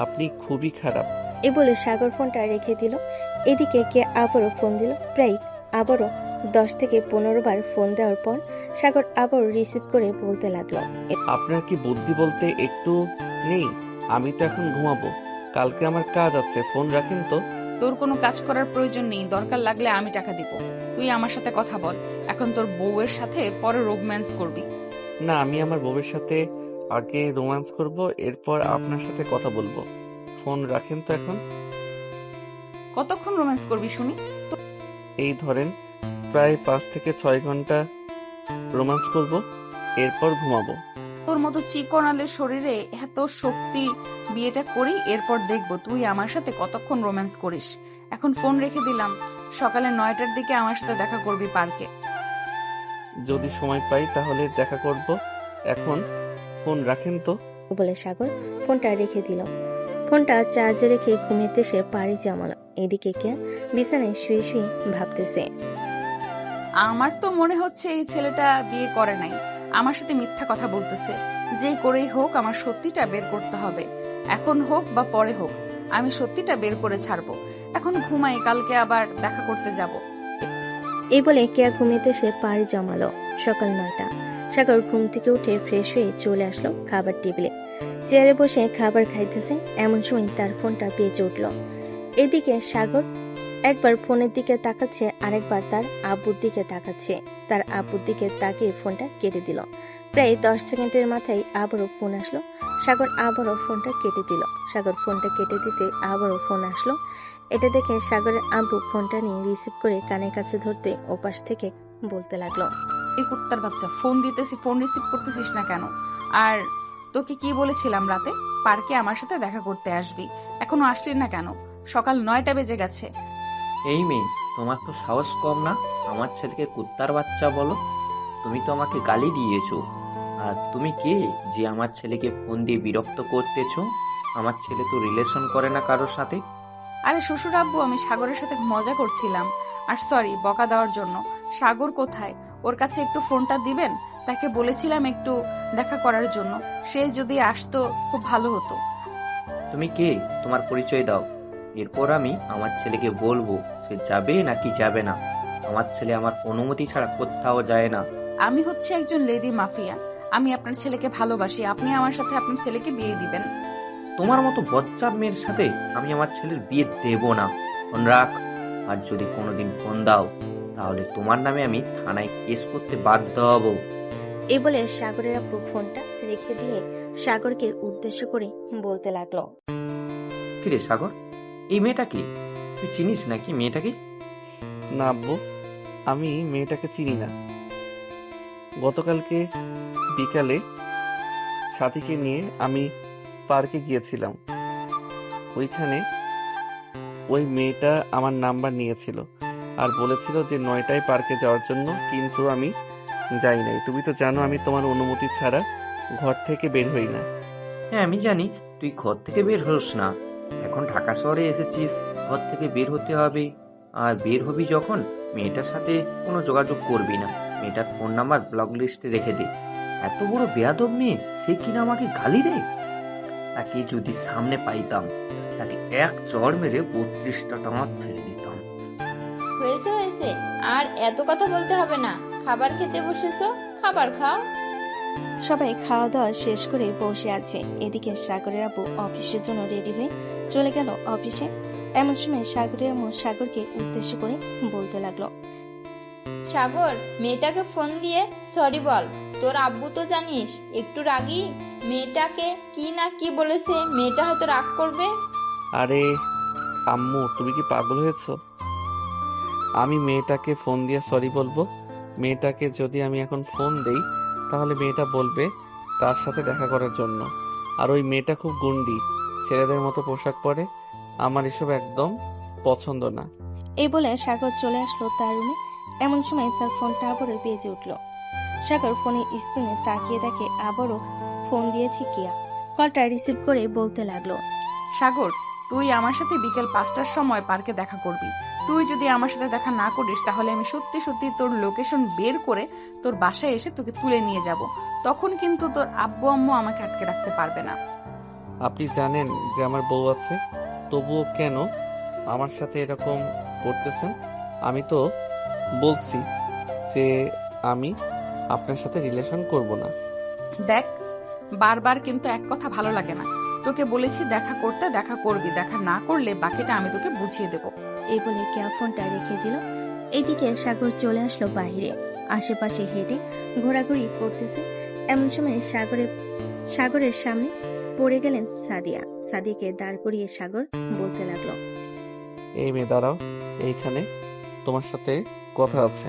আপনি খুবই খারাপ। এ বলে সাগর ফোনটা রেখে দিল। এদিকে কে আবারও ফোন দিল। প্রায় আবারও 10 থেকে 15 বার ফোন দেওয়ার পর সাগর আবার রিসিভ করে বলতে লাগলো, আপনার কি বুদ্ধি বলতে একটু নেই? আমি তো এখন ঘুমাবো, কালকে আমার কাজ আছে। ফোন রাখেন তো। তোর কোনো কাজ করার প্রয়োজন নেই, দরকার লাগলে আমি টাকা দিব। তুই আমার সাথে কথা বল। এখন তোর বউয়ের সাথে পরে রোম্যান্স করবি। না, আমি আমার বউয়ের সাথে আগে রোম্যান্স করব, এরপর আপনার সাথে কথা বলবো। ফোন রাখেন তো এখন। কতক্ষণ রোম্যান্স করবি শুনি? এই ধরেন প্রায় 5 থেকে 6 ঘন্টা রোম্যান্স করব, এরপর ঘুমাবো। তোর মতো চিকনালের শরীরে এত শক্তি, বিয়েটা করি, এরপর দেখবো তুই আমার সাথে কতক্ষণ রোম্যান্স করিস। এখন ফোন রেখে দিলাম। সকালে 9টার দিকে আমার সাথে দেখা করবি পার্কে। যদি সময় পাই তাহলে দেখা করব। এখন ফোন রাখেন তো। বলে সাগর ফোনটা রেখে দিল। ফোনটা চার্জে রেখে ঘুমিয়ে সে পাড়ি জমালো। এদিকে কে বিছানায় শুয়ে শুয়ে ভাবতেছে, আমার তো মনে হচ্ছে এই ছেলেটা বিয়ে করে নাই, আমার সাথে মিথ্যা কথা বলতেছে। যে করেই হোক আমার সত্যিটা বের করতে হবে। এখন হোক বা পরে হোক, আমি সত্যিটা বের করে ছাড়বো। এখন ঘুমাই, কালকে আবার দেখা করতে যাব। এই বলে কেয়া ঘুমিয়ে সে পাড়ি জমালো। সকাল 9টা। সাগর ঘুম থেকে উঠে ফ্রেশ হয়ে চলে আসলো খাবার টেবিলে। চেয়ারে বসে খাবার খাইতেছে। এমন সময় তার ফোনটা বেজে উঠল। এদিকে সাগর একবার ফোনের দিকে তাকাচ্ছে, আরেকবার তার আব্বুর দিকে তাকাচ্ছে। তার আব্বুর দিকে তাকিয়ে ফোনটা কেটে দিল। প্রায় 10 সেকেন্ডের মাথায় আবারও ফোন আসলো। সাগর আবারও ফোনটা কেটে দিল। সাগর ফোনটা কেটে দিতে আবারও ফোন আসলো। এটা দেখে সাগরের আব্বু ফোনটা নিয়ে রিসিভ করে কানের কাছে ধরতে ওপাশ থেকে বলতে লাগলো, এই কুত্তার বাচ্চা, ফোন দিতেছি, ফোন রিসিভ করতেছিস না কেন? আর তোকে কি বলেছিলাম রাতে পার্কে আমার সাথে দেখা করতে আসবি, এখনো আসলি না কেন? সকাল 9টা বেজে গেছে। এই মেয়ে, তোমার তো সাহস কম না? আমার ছেলেকে কুত্তার বাচ্চা বলো? তুমি তো আমাকে গালি দিয়েছো। আর তুমি কে যে আমার ছেলেকে ফোন দিয়ে বিরক্ত করতেছো? আমার ছেলে তো রিলেশন করে না কারোর সাথে। আরে শ্বশুর আব্বু, আমি সাগরের সাথে মজা করছিলাম। আর সরি বকা দেওয়ার জন্য। সাগর কোথায়? ওর কাছে একটু ফোনটা দিবেন? তাকে বলেছিলাম একটু দেখা করার জন্য। সে যদি আসতো খুব ভালো হতো। তুমি কে? তোমার পরিচয় দাও, এরপর আমি আমার ছেলেকে বলবো সে যাবে নাকি যাবে না। আমার ছেলে আমার অনুমতি ছাড়া কোথাও যায় না। আমি হচ্ছে একজন লেডি মাফিয়া। আমি আপনার ছেলেকে ভালোবাসি। আপনি আমার সাথে আপনার ছেলেকে বিয়ে দিবেন। তোমার মতো বজ্জাত মেয়ের সাথে আমি আমার ছেলের বিয়ে দেব না। ফোন রাখ। আর যদি কোনোদিন ফোন দাও তাহলে তোমার নামে আমি থানায় কেস করতে বাধ্য হব। এই বলে সাগরের আব্বু ফোনটা রেখে দিয়ে সাগরকে উদ্দেশ্য করে বলতে লাগলো। কিরে সাগর, এই মেয়েটা কি? তুই চিনিস নাকি মেয়েটাকে? না আব্বু, আমি মেয়েটাকে চিনি না। গতকালকে বিকালে সাথীকে নিয়ে আমি পার্কে গিয়েছিলাম। ওইখানে ওই মেয়েটা আমার নাম্বার নিয়েছিল আর বলেছিল যে 9টায় পার্কে যাওয়ার জন্য, কিন্তু আমি যাই নাই। তুমি তো জানো আমি তোমার অনুমতি ছাড়া ঘর থেকে বের হই না। হ্যাঁ আমি জানি তুই ঘর থেকে বের হোস না। এখন ঢাকা শহরে এসেছিস, ঘর থেকে বের হতে হবে। আর বের হবি যখন মেয়েটার সাথে কোনো যোগাযোগ করবি না। মেয়েটার ফোন নাম্বার ব্লক লিস্টে রেখে দে। এত বড় বেয়াদব মেয়ে, সে কিনা আমাকে গালি দেয়। তাকে যদি সামনে পাইতাম তাকে এক চড় মেরে 32টা টাঙাত ফেলে দিতাম। হয়েছে হয়েছে, আর এত কথা বলতে হবে না। খাবার খেতে বসেছো, খাবার খাও। সবাই খাওয়া দাওয়া শেষ করে বসে আছে। এদিকে সাগরের আব্বু অফিসের জন্য রেডি হয়ে চলে গেল অফিসে। এমন সময় সাগরের আম্মু সাগরকে উদ্দেশ্য করে বলতে লাগলো। সাগর, মেয়েটাকে ফোন দিয়ে সরি বল। তোর আব্বু তো জানিস একটু রাগী। মেয়েটাকে কি না কি বলেছে, মেয়েটা হয়তো রাগ করবে। আরে আম্মু, তুমি কি পাগল হয়েছো? আমি মেয়েটাকে ফোন দিয়ে সরি বলবো? মেয়েটাকে যদি আমি এখন ফোন দেই তাহলে মেয়েটা বলবে তার সাথে দেখা করার জন্য। আর ওই মেয়েটা খুব গুন্ডি, ছেলেদের মতো পোশাক পরে। আমার এসব একদম পছন্দ না। এই বলে সাগর চলে আসলো তার রুমে। এমন সময় তার ফোনটা আবারও বেজে উঠলো। সাগর ফোনের স্ক্রিনে তাকিয়ে দেখে আবারও ফোন দিয়েছে কিয়া। কলটা রিসিভ করে বলতে লাগলো। সাগর, তুই আমার সাথে বিকেল 5টার সময় পার্কে দেখা করবি। তুই যদি আমার সাথে দেখা না করিস তাহলে আমি সত্যি সত্যি তোর লোকেশন বের করে তোর বাসায় এসে তোকে তুলে নিয়ে যাব। তখন কিন্তু তোর আব্বু আম্মু আমাকে আটকে রাখতে পারবে না। আপনি জানেন যে আমার বউ আছে, তবুও কেন আমার সাথে এরকম করতেছেন? আমি তো বলছি যে আমি আপনার সাথে রিলেশন করব না। দেখ, বারবার কিন্তু এক কথা ভালো লাগে না। তোকে বলেছি দেখা করতে, দেখা করবি। দেখা না করলে বাকিটা আমি তোকে বুঝিয়ে দেব। এই বলে কিয়া ফোনটা রেখে দিল। এইদিকে সাগর চলে আসলো বাইরে। আশেপাশে হেঁটে ঘোরাঘুরি করতেছে। এমন সময় সাগরের সামনে পড়ে গেলেন সাদিয়া। সাদিয়াকে দাঁড় করিয়ে সাগর বলতে লাগলো। এই মেয়ে দাঁড়াও, এইখানে তোমার সাথে কথা আছে।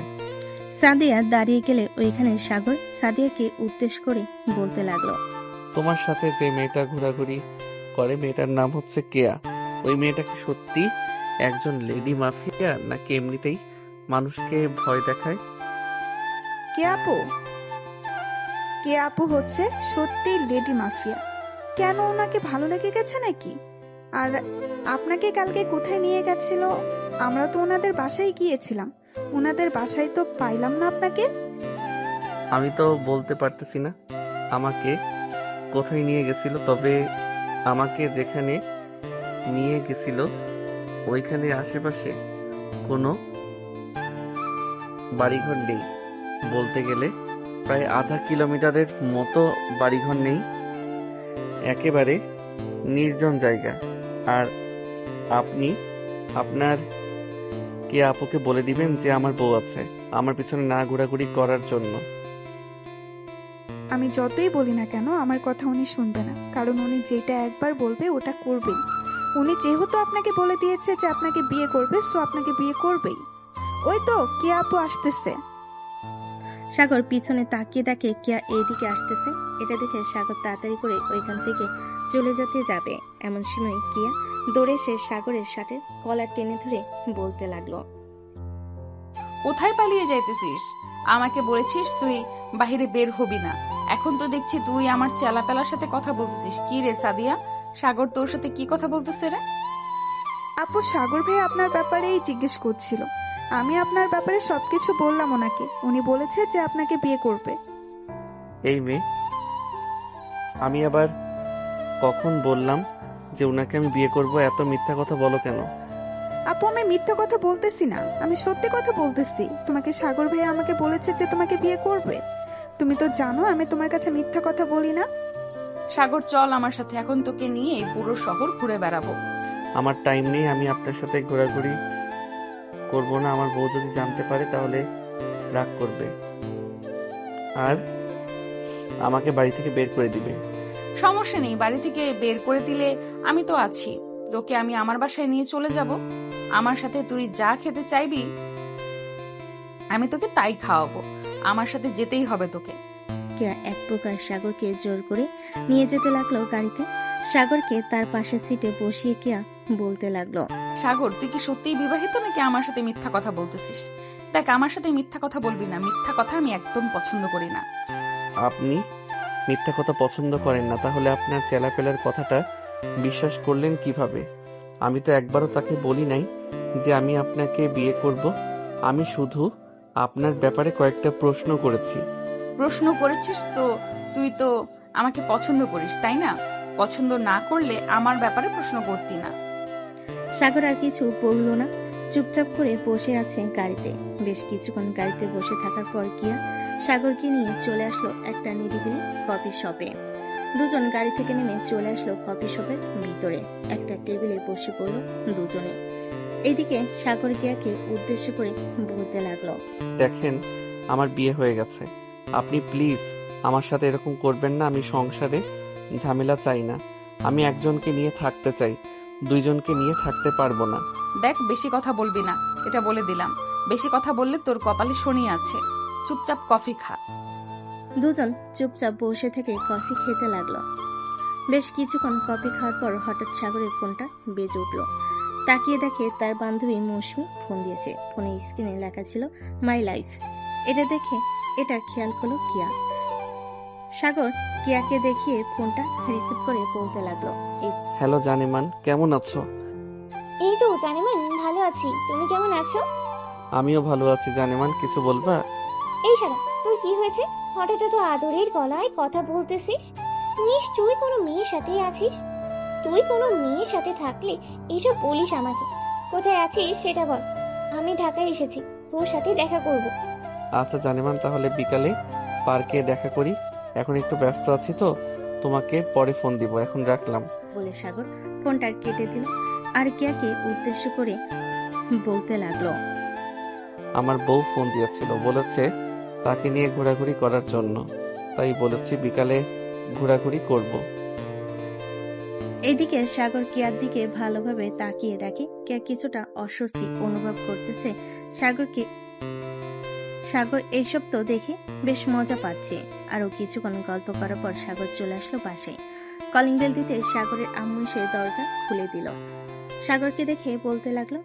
সাদিয়া দাঁড়িয়ে গেলে ওইখানে সাগর সাদিয়াকে উদ্দেশ্য করে বলতে লাগলো। তোমার সাথে যে মেয়েটা ঘোরাঘুরি করে, মেয়েটার নাম হচ্ছে কেয়া। ওই মেয়েটা কি সত্যি একজন লেডি মাফিয়া নাকি এমনিতেই মানুষকে ভয় দেখায়? কে আপু? কে আপু হচ্ছে সত্যি লেডি মাফিয়া। কেন, ওনাকে ভালো লেগে গেছে নাকি? আর আপনাকে কালকে কোথায় নিয়ে গেছিল? আমরা তো ওনাদের বাসায় গিয়েছিলাম, ওনাদের বাসায় তো পাইলাম না আপনাকে। আমি তো বলতে পারতেছি না আমাকে কোথায় নিয়ে গেছিল, তবে আমাকে যেখানে নিয়ে গেছিল ওইখানে আশেপাশে কোনো বাড়িঘর নেই। বলতে গেলে প্রায় আধা কিলোমিটারের মতো বাড়িঘর নেই, একেবারে নির্জন জায়গা। আর আপনি আপনার কে আপুকে বলে দিবেন যে আমার বউ আছে, আমার পিছনে না ঘোরাঘুরি করার জন্য। আমি যতই বলি না কেন আমার কথা উনি শুনবে না, কারণ উনি যেটা একবার বলবে ওটা করবেই। উনি যেহেতু আপনাকে বলে দিয়েছে যে আপনাকে বিয়ে করবে, সো আপনাকে বিয়ে করবেই। ওই তো কে আপু আসতেছে। সাগর পিছনে তাকিয়ে দেখে কিয়া এইদিকে আসতেছে। এটা দেখে সাগর তাড়াতাড়ি করে ওইখান থেকে চলে যেতে যাবে। এমন সময় কিয়া দৌড়ে সে সাগরের সাথে কলার টেনে ধরে বলতে লাগলো। কোথায় পালিয়ে যাইতেছিস? আমাকে বলেছিস তুই বাহিরে বের হবি না। এখন তো দেখছি তুই আমার চেলাপেলার সাথে কথা বলতেছিস। কি রে সাদিয়া, সাগর তোর সাথে কি কথা বলতেছে রে? আপু, সাগর ভাই আপনার ব্যাপারেই জিজ্ঞেস করছিল। আমি আপনার ব্যাপারে সবকিছু বললাম ওনাকে। উনি বলেছে যে আপনাকে বিয়ে করবে। এই মেয়ে, আমি আবার কখন বললাম যে ওনাকে আমি বিয়ে করব? এত মিথ্যা কথা বলো কেন? আপু আমি মিথ্যা কথা বলতেছি না, আমি সত্যি কথা বলতেছি। তোমাকে সাগর ভাইয়া আমাকে বলেছে যে তোমাকে বিয়ে করবে। তুমি তো জানো আমি তোমার কাছে মিথ্যা কথা বলি না। সাগর চল আমার সাথে, এখন তোকে নিয়ে এই পুরো শহর ঘুরে বেড়াবো। আমার টাইম নেই, আমি আপনার সাথে ঘোরাঘুরি করব না। আমার বউ যদি জানতে পারে তাহলে রাগ করবে আর আমাকে বাড়ি থেকে বের করে দিবে। সমস্যা নেই, বাড়ি থেকে বের করে দিলে আমি তো আছি। তোকে আমি আমার বাসায় নিয়ে চলে যাব। আমার সাথে তুই যা খেতে চাইবি আমি তোকে তাই খাওয়াবো। আমার সাথে যেতেই হবে তোকে। কেয়া এক প্রকার সাগরকে জোর করে নিয়ে যেতে লাগলো গাড়িতে। সাগরকে তার পাশের সিটে বসিয়ে কেয়া বলতে লাগলো, সাগর তুই কি সত্যিই বিবাহিত নাকি আমার সাথে মিথ্যা কথা বলতেছিস? দেখ আমার সাথে মিথ্যা কথা বলবি না, মিথ্যা কথা আমি একদম পছন্দ করি না। আপনি মিথ্যা কথা পছন্দ করেন না, তাহলে আপনার চেলাপেলার কথাটা বিশ্বাস করলেন কিভাবে? আমি তো একবারও তাকে বলি নাই যে আমি আপনাকে বিয়ে করব। আমি শুধু আপনার ব্যাপারে কয়েকটা প্রশ্ন করেছি। প্রশ্ন করেছিস তো তুই তো আমাকে পছন্দ করিস তাই না? পছন্দ না করলে আমার ব্যাপারে প্রশ্ন করতি না। সাগর আর কিছু বলল না, চুপচাপ করে বসে আছে গাড়িতে। বেশ কিছুক্ষণ গাড়িতে বসে থাকার পর কিয়া সাগরকে নিয়ে চলে আসলো একটা নিরিবিলি কফি শপে। দুজন গাড়ি থেকে নেমে চলে আসলো কফি শপের ভিতরে। একটা টেবিলে বসে পড়ল দুজনে। এইদিকে সাগর কিয়াকে উদ্দেশ্য করে বলতে লাগলো, দেখেন আমার বিয়ে হয়ে গেছে, আপনি প্লিজ আমার সাথে এরকম করবেন না। আমি সংসারে ঝামেলা চাই না। আমি একজনকে নিয়ে থাকতে চাই, দুইজনকে নিয়ে থাকতে পারবো না। দেখ বেশি কথা বলবি না, এটা বলে দিলাম। বেশি কথা বললে তোর কপালে শনি আছে। চুপচাপ কফি খা। দুজন চুপচাপ বসে থেকে কফি খেতে লাগলো। বেশ কিছুক্ষণ কফি খাওয়ার পর হঠাৎ সাগরের ফোনটা বেজে উঠলো। তাকিয়ে দেখে তার বান্ধবী মৌসুমী ফোন দিয়েছে। ফোনে স্ক্রিনে লেখা ছিল মাই লাইফ। এটা দেখে এটা খেয়াল করলো কিয়া। সাগর কিয়াকে দেখিয়ে ফোনটা রিসিভ করে বলতে লাগলো, হ্যালো জানেমান, কেমন আছো? এই তো জানেমান, ভালো আছি। তুমি কেমন আছো? আমিও ভালো আছি জানেমান, কিছু বলবা? এই শালা, তোর কি হয়েছে? হঠাৎ তো আদরের গলায় কথা বলতেছিস। নিশ্চয়ই কোনো মেয়ের সাথে আছিস। তুই কোনো মেয়ের সাথে থাকলে এসব বলিস আমাকে। কোথায় আছিস সেটা বল। আমি ঢাকায় এসেছি, তোর সাথে দেখা করব। আচ্ছা জানেমান, তাহলে বিকালে পার্কে দেখা করি। এখন একটু ব্যস্ত আছি তো, তোমাকে পরে ফোন দিব। এখন রাখলাম। বলে সাগর ফোনটা কেটে দিল আর কিয়াকে উদ্দেশ্য করে বলতে লাগলো, আমার বউ ফোন দিয়েছিল, বলেছে তাকে নিয়ে ঘোরাঘুরি করার জন্য। তাই বলেছি বিকালে ঘোরাঘুরি করব। এইদিকে সাগর কিয়ার দিকে ভালোভাবে তাকিয়ে দেখে কিয়া কিছুটা অস্বস্তি অনুভব করতেছে। সাগর এইসব তো দেখে বেশ মজা পাচ্ছে। আরো কিছুক্ষণ গল্প করার পর সাগর চলে আসলো বাসায়। কলিং বেল দিতে সাগরের আম্মু এসে দরজা খুলে দিল। সাগরকে দেখে বলতে লাগলো,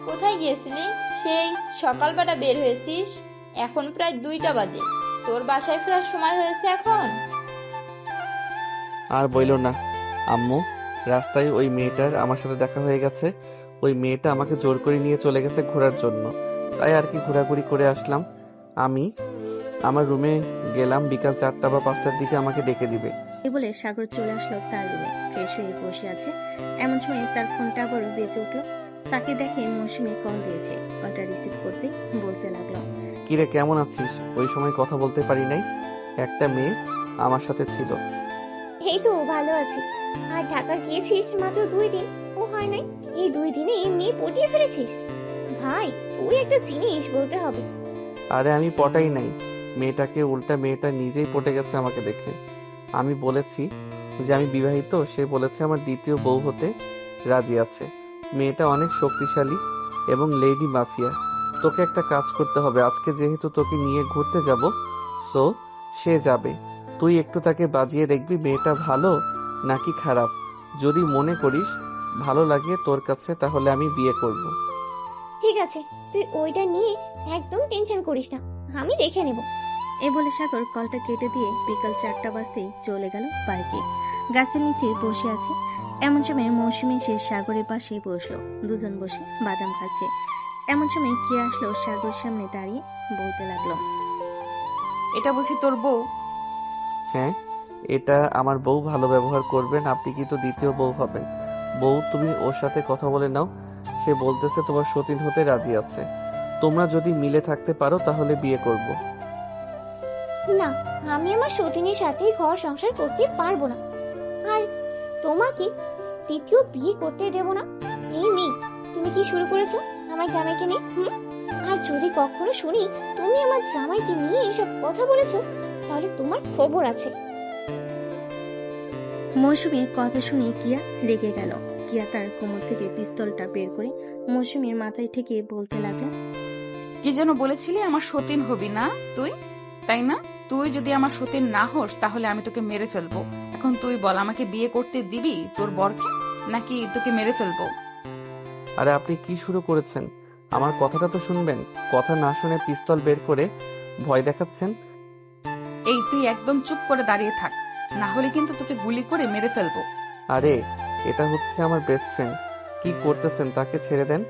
কোথায় গিয়েছিলি? সেই সকালবেলা বের হয়েছিস, এখন প্রায় 2টা বাজে। তোর বাসায় ফেরার সময় হয়েছে এখন? আর বইলো না আম্মু, রাস্তায় ওই মেয়েটার আমার সাথে দেখা হয়ে গেছে। ওই মেয়েটা আমাকে জোর করে নিয়ে চলে গেছে ঘোরার জন্য, তাই আর কি ঘোরাঘুরি করে আসলাম। আমি আমার রুমে গেলাম, বিকাল 4টা বা 5টার দিকে আমাকে ডেকে দিবে। এই বলে সাগর চলে আসলো তার রুমে। ফ্রেশ হয়ে বসে আছে, এমন সময় তার ফোনটা আবার বেজে উঠলো। তাকে দেখে মৌসুমী কল দিয়েছে। কলটা রিসিভ করতে বলতে লাগলো, কিরে কেমন আছিস? ওই সময় কথা বলতে পারি নাই, একটা মেয়ে আমার সাথে ছিল। এই তো ভালো আছি। আর ঢাকা গিয়েছিস মাত্র 2 দিন, ও হয় নাই? এই 2 দিনে এমনি পটিয়ে ফেলেছিস। ভাই তুই একটা জিনিস বলতে হবে। আরে আমি পটাই নাই মেয়েটাকে, উল্টা মেয়েটা নিজেই পটে গেছে আমাকে দেখে। আমি বলেছি যে আমি বিবাহিত, সে বলেছে আমার দ্বিতীয় বউ হতে রাজি আছে। মেয়েটা অনেক শক্তিশালী এবং লেডি মাফিয়া। তোকে একটা কাজ করতে হবে, আজকে যেহেতু তোকে নিয়ে ঘুরতে যাব, সো সে যাবে। তুই একটু তাকে বাজিয়ে দেখবি মেয়েটা ভালো নাকি খারাপ। যদি মনে করিস ভালো লাগে তোর কাছে, তাহলে আমি বিয়ে করব। ঠিক আছে, তুই ওইটা নিয়ে একদম টেনশন করিস না, আমি দেখে নেব। এই বলে সাগর কলটা কেটে দিয়ে বিকাল 4টা বাজতেই চলে গেল পার্কে। গাছের নিচে বসে আছে। এমন সময় মৌসুমী এসে সাগরের পাশে বসলো। দুজন বসে বাদাম খাচ্ছে। এমন সময় কে আসলো সাগর সামনে দাঁড়িয়ে বলতে লাগলো, এটা বুঝি তোর বউ? হ্যাঁ, এটা আমার বউ। ভালো ব্যবহার করবেন, আপনি কিন্তু দ্বিতীয় বউ হবেন। বউ তুমি ওর সাথে কথা বলে নাও, সে বলতেছে তোমার সতীন হতে রাজি আছে। তোমরা যদি মিলে থাকতে পারো তাহলে বিয়ে করব। না, আমি আমার সতীনের সাথেই ঘর সংসার করতে পারবো না। আর তোমাকে দ্বিতীয় বিয়ে করতে দেব না। এই মেয়ে, তুমি কি শুরু করেছো আমার জামাইকে নিয়ে? আর যদি কখনো শুনি তুমি আমার জামাইকে নিয়ে এসব কথা বলেছো, তাহলে তোমার খবর আছে। মৌসুমীর কথা শুনে কিয়া রেগে গেল। কিয়া তার কোমর থেকে পিস্তলটা বের করে মৌসুমীর মাথায় ঠেকিয়ে বলতে লাগলো, কি যেন বলেছিলি আমার সতীন হবি না তুই, তাই না? তুই যদি আমার সতীন না হোস তাহলে আমি তোকে মেরে ফেলবো। এখন তুই বল, আমাকে বিয়ে করতে দিবি তোর বরকে, নাকি তোকে মেরে ফেলবো? আরে আপনি কি শুরু করেছেন? আমার কথাটা তো শুনবেন। কথা না শুনে পিস্তল বের করে ভয় দেখাচ্ছেন। এই তুই একদম চুপ করে দাঁড়িয়ে থাক, না হলে কিন্তু তোকে গুলি করে মেরে ফেলবো। আরে এটা হচ্ছে আমার বেস্ট ফ্রেন্ড, কি করতেছেন? তাকে ছেড়ে দেন।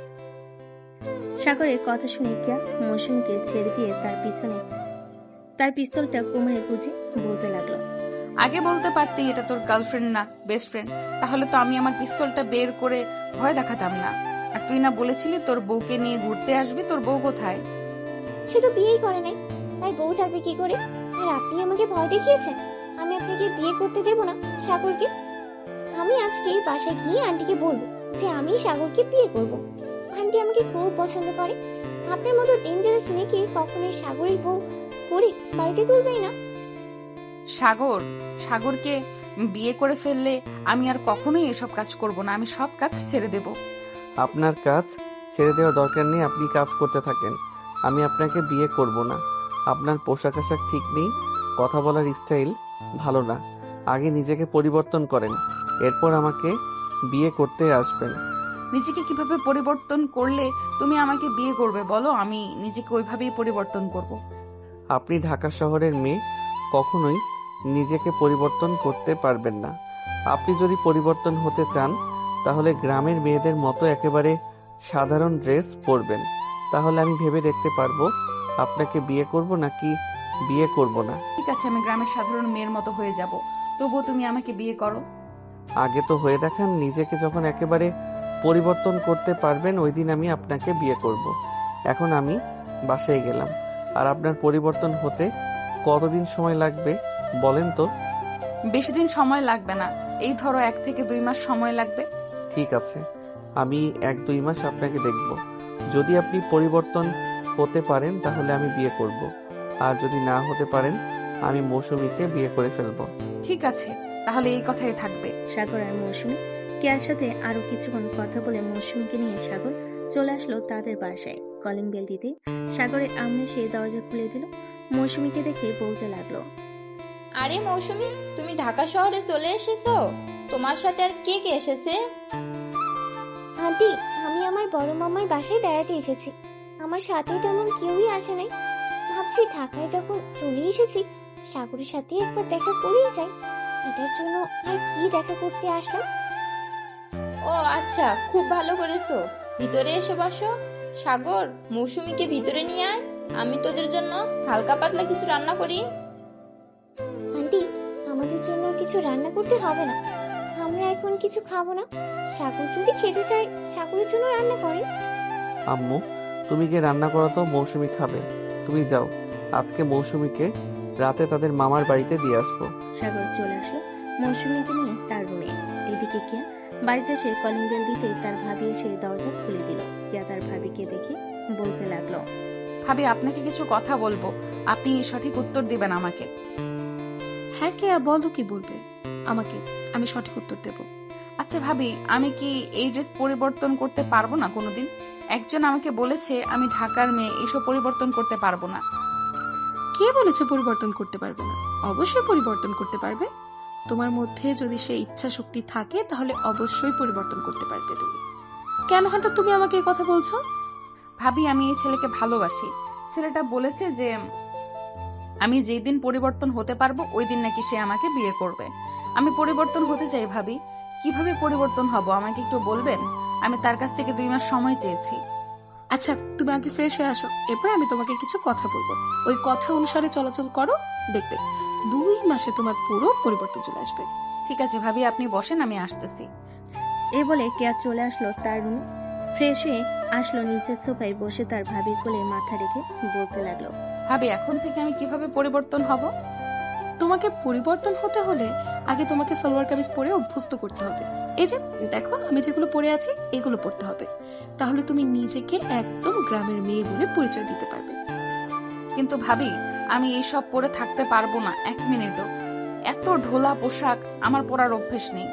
সাগরের কথা শুনে কিয়া মৌসুমীকে ছেড়ে দিয়ে তার পিছনে তার পিস্তলটা কোমরে গুজে বলতে লাগলো, আগে বলতে পারতি এটা তোর গার্লফ্রেন্ড না বেস্ট ফ্রেন্ড, তাহলে তো আমি আমার পিস্তলটা বের করে ভয় দেখাতাম না। আর তুই না বলেছিলি তোর বউকে নিয়ে ঘুরতে আসবি, তোর বউ কোথায়? সে তো বিয়েই করে নাই, তার বউ থাকবে কি করে? আর আপনি আমাকে ভয় দেখিয়েছেন। আমি আপনাকে বিয়ে করতে দেব না সাগরকে। আমি আজকে বাসায় গিয়ে আন্টিকে বলবো যে আমি সাগরকে বিয়ে করব। আন্টি আমাকে খুব পছন্দ করে। আপনার মতো ডেঞ্জারাস মেয়েকে কখনোই সাগরের বউ করে বাড়িতে তুলবেই না। সাগরকে বিয়ে করে ফেললে আমি আর কখনোই এসব কাজ করব না। আমি সব কাজ ছেড়ে দেব। আপনার কাজ ছেড়ে দেওয়ার দরকার নেই, আপনি কাজ করতে থাকেন। আমি আপনাকে বিয়ে করব না। আপনার পোশাক আশাক ঠিক নেই, কথা বলার স্টাইল ভালো না। আগে নিজেকে পরিবর্তন করেন, এরপর আমাকে বিয়ে করতে আসবেন। নিজেকে কিভাবে পরিবর্তন করলে তুমি আমাকে বিয়ে করবে বলো? আমি নিজেকে ওইভাবেই পরিবর্তন করব। আপনি ঢাকা শহরের মেয়ে, কখনোই নিজেকে পরিবর্তন করতে পারবেন না। আপনি যদি পরিবর্তন হতে চান তাহলে গ্রামের মেয়েদের মতো একেবারে সাধারণ ড্রেস পরবেন। তাহলে আমি ভেবে দেখতে পারবো আপনাকে বিয়ে করব নাকি বিয়ে করব না। ঠিক আছে, আমি গ্রামের সাধারণ মেয়ের মতো হয়ে যাব, তবুও তুমি আমাকে বিয়ে করো। আগে তো হয়ে দেখান। নিজেকে যখন একেবারে পরিবর্তন করতে পারবেন ওই দিন আমি আপনাকে বিয়ে করব। এখন আমি বাসায় গেলাম। আর আপনার পরিবর্তন হতে কতদিন সময় লাগবে বলেন তো? বেশি দিন সময় লাগবে না, এই ধরো 1 থেকে 2 মাস সময় লাগবে। ঠিক আছে, আমি 1-2 মাস আপনাকে দেখব। যদি আপনি পরিবর্তন হতে পারেন তাহলে আমি বিয়ে করব, আর যদি না হতে পারেন আমি মৌসুমীকে বিয়ে করে ফেলবো। ঠিক আছে, তাহলে এই কথাই থাকবে। সাগর আর মৌসুমী কিয়ার সাথে আরো কিছুক্ষণ কথা বলে মৌসুমীকে নিয়ে সাগর চলে আসলো তাদের বাসায়। কলিং বেল দিতে সাগরের আম্মু সে দরজা খুলে দিল। মৌসুমীকে দেখে বলতে লাগলো, আরে মৌসুমী, তুমি ঢাকা শহরে চলে এসেছো? তোমার সাথে আর কে কে এসেছে? আন্টি, আমি আমার বড় মামার বাসায় বেড়াতে এসেছি। আমার সাথে তেমন কেউই আসে নাই। ভাবছি ঢাকায় যখন চলে এসেছি সাগরের সাথে একবার দেখা করেই যাই। এটার জন্য আর কি দেখা করতে আসলাম। ও আচ্ছা, খুব ভালো করেছো। ভিতরে এসে বসো। সাগর, মৌসুমীকে ভিতরে নিয়ে আয়, আমি তোদের জন্য হালকা পাতলা কিছু রান্না করি। আন্টি, আমাদের জন্য কিছু রান্না করতে হবে না, আমরা এখন কিছু খাবো না। সাগর যদি খেতে চায় সাগরের জন্য রান্না করে। আম্মু, তুমি গিয়ে রান্না করো তো, মৌসুমী খাবে। তুমি যাও, আজকে মৌসুমীকে রাতে তাদের মামার বাড়িতে দিয়ে আসবো। সাগর চলে আসলো মৌসুমীকে নিয়ে তার রুমে। এদিকে কিয়া বাড়িতে এসে কলিং বেল দিতে তার ভাবি এসে দরজা খুলে দিল। কিয়া তার ভাবিকে দেখে বলতে লাগলো, ভাবি, আপনাকে কিছু কথা বলবো, আপনি সঠিক উত্তর দিবেন আমাকে। হ্যাঁ কেয়া, বলো কি বলবে আমাকে, আমি সঠিক উত্তর দেব। আচ্ছা ভাবি, আমি কি এই ড্রেস পরিবর্তন করতে পারবো না কোনোদিন? একজন আমাকে বলেছে আমি ঢাকার মেয়ে, এসব পরিবর্তন করতে পারবো না। কে বলেছে পরিবর্তন করতে পারবে না? অবশ্যই পরিবর্তন করতে পারবে। তোমার মধ্যে যদি সে ইচ্ছা শক্তি থাকে তাহলে অবশ্যই পরিবর্তন করতে পারবে তুমি। কেন হঠাৎ তুমি আমাকে এই কথা বলছো? ভাবি, আমি এই ছেলেকে ভালোবাসি। ছেলেটা বলেছে যে আমি যেই দিন পরিবর্তন হতে পারবো ওই দিন নাকি সে আমাকে বিয়ে করবে। আমি পরিবর্তন হতে চাই ভাবি। কিভাবে পরিবর্তন হব আমাকে একটু বলবেন? আমি তার কাছ থেকে 2 মাস সময় চেয়েছি। আচ্ছা, তুমি আগে ফ্রেশ হয়ে আসো, এরপর আমি তোমাকে কিছু কথা বলবো। ওই কথা অনুসারে চলাচল করো, দেখবে 2 মাসে তোমার পুরো পরিবর্তন চলে আসবে। ঠিক আছে ভাবি, আপনি বসেন, আমি আসতেছি। এই বলে কিয়া চলে আসলো তার রুমে। ফ্রেশ হয়ে আসলো, নিচের সোফায় বসে তার ভাবির কোলে মাথা রেখে বলতে লাগলো। ভাবি এখন থেকে আমি কিভাবে পরিবর্তন হব? তোমাকে পরিবর্তন হতে হলে আগে তোমাকে সালোয়ার কামিজ পরে অভ্যস্ত করতে হবে। এই যে দেখো আমি যেগুলো পরে আছি এগুলো পরতে হবে, তাহলে তুমি নিজেকে একদম গ্রামের মেয়ে বলে পরিচয় দিতে পারবে। কিন্তু ভাবি আমি এইসব পরে থাকতে পারবো না এক মিনিটও। এত ঢোলা পোশাক আমার পরার অভ্যেস নেই।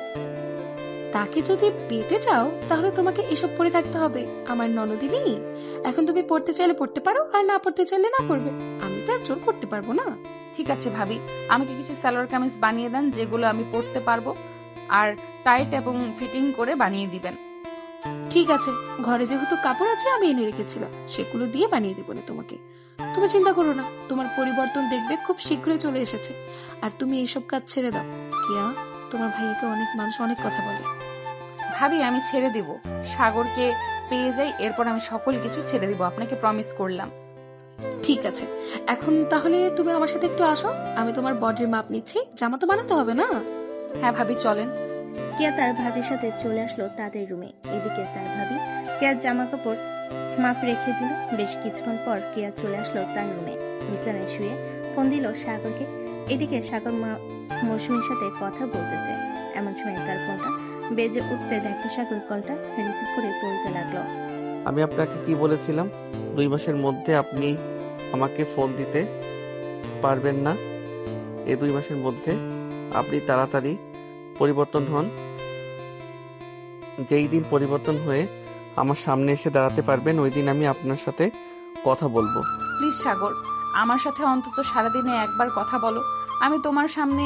তাকে যদি পেতে চাও তাহলে তোমাকে এসব পরে থাকতে হবে। আমার ননদিনী, এখন তুমি পড়তে চাইলে পড়তে পারো, আর না পড়তে চাইলে না পড়বে। আমি তো আর জোর করতে পারবো না। ঠিক আছে ভাবি, আমাকে কিছু সালোয়ার কামিজ বানিয়ে দেন যেগুলো আমি পরতে পারবো, আর টাইট এবং ফিটিং করে বানিয়ে দিবেন। ঠিক আছে, ঘরে যেহেতু কাপড় আছে আমি এনে রেখেছিলাম, সেগুলো দিয়ে বানিয়ে দেবো না তোমাকে। তুমি চিন্তা করো না, তোমার পরিবর্তন দেখবে খুব শীঘ্রই চলে এসেছে। আর তুমি এইসব কাজ ছেড়ে দাও। কিয়া, তোমার ভাইয়াকে অনেক মানুষ অনেক কথা বলে। ভাবি আমি ছেড়ে দিব, সাগরকে পেয়ে যাই, এরপর আমি সকল কিছু ছেড়ে দিব, আপনাকে প্রমিস করলাম। ঠিক আছে, এখন তাহলে তুমি আমার সাথে একটু আসো, আমি তোমার বডির মাপ নিচ্ছি। জামা তো বানাতে হবে না? হ্যাঁ ভাবি চলেন। কেয়া তার ভাবির সাথে চলে আসলো তাদের রুমে। এদিকে তার ভাবি কেয়ার জামা কাপড় মাপ রেখে দিল। বেশ কিছুক্ষণ পর কেয়া চলে আসলো তার রুমে, বিছানায় শুয়ে ফোন দিল সাগরকে। এদিকে সাগর মৌসুমীর সাথে কথা বলতেছে। এমন সময় তার ফোনটা বেজে উঠতে দেখে সাগর কলটা রিসিভ করে বলতে লাগলো। আমি আপনাকে কি বলেছিলাম 2 মাসের মধ্যে আপনি আমাকে ফোন দিতে পারবেন না। এই 2 মাসের মধ্যে আপনি তাড়াতাড়ি পরিবর্তন হন। যেই দিন পরিবর্তন হয়ে আমার সামনে এসে দাঁড়াতে পারবেন ওই দিন আমি আপনার সাথে কথা বলবো। প্লিজ সাগর, আমার সাথে অন্তত সারাদিনে একবার কথা বলো। আমি তোমার সামনে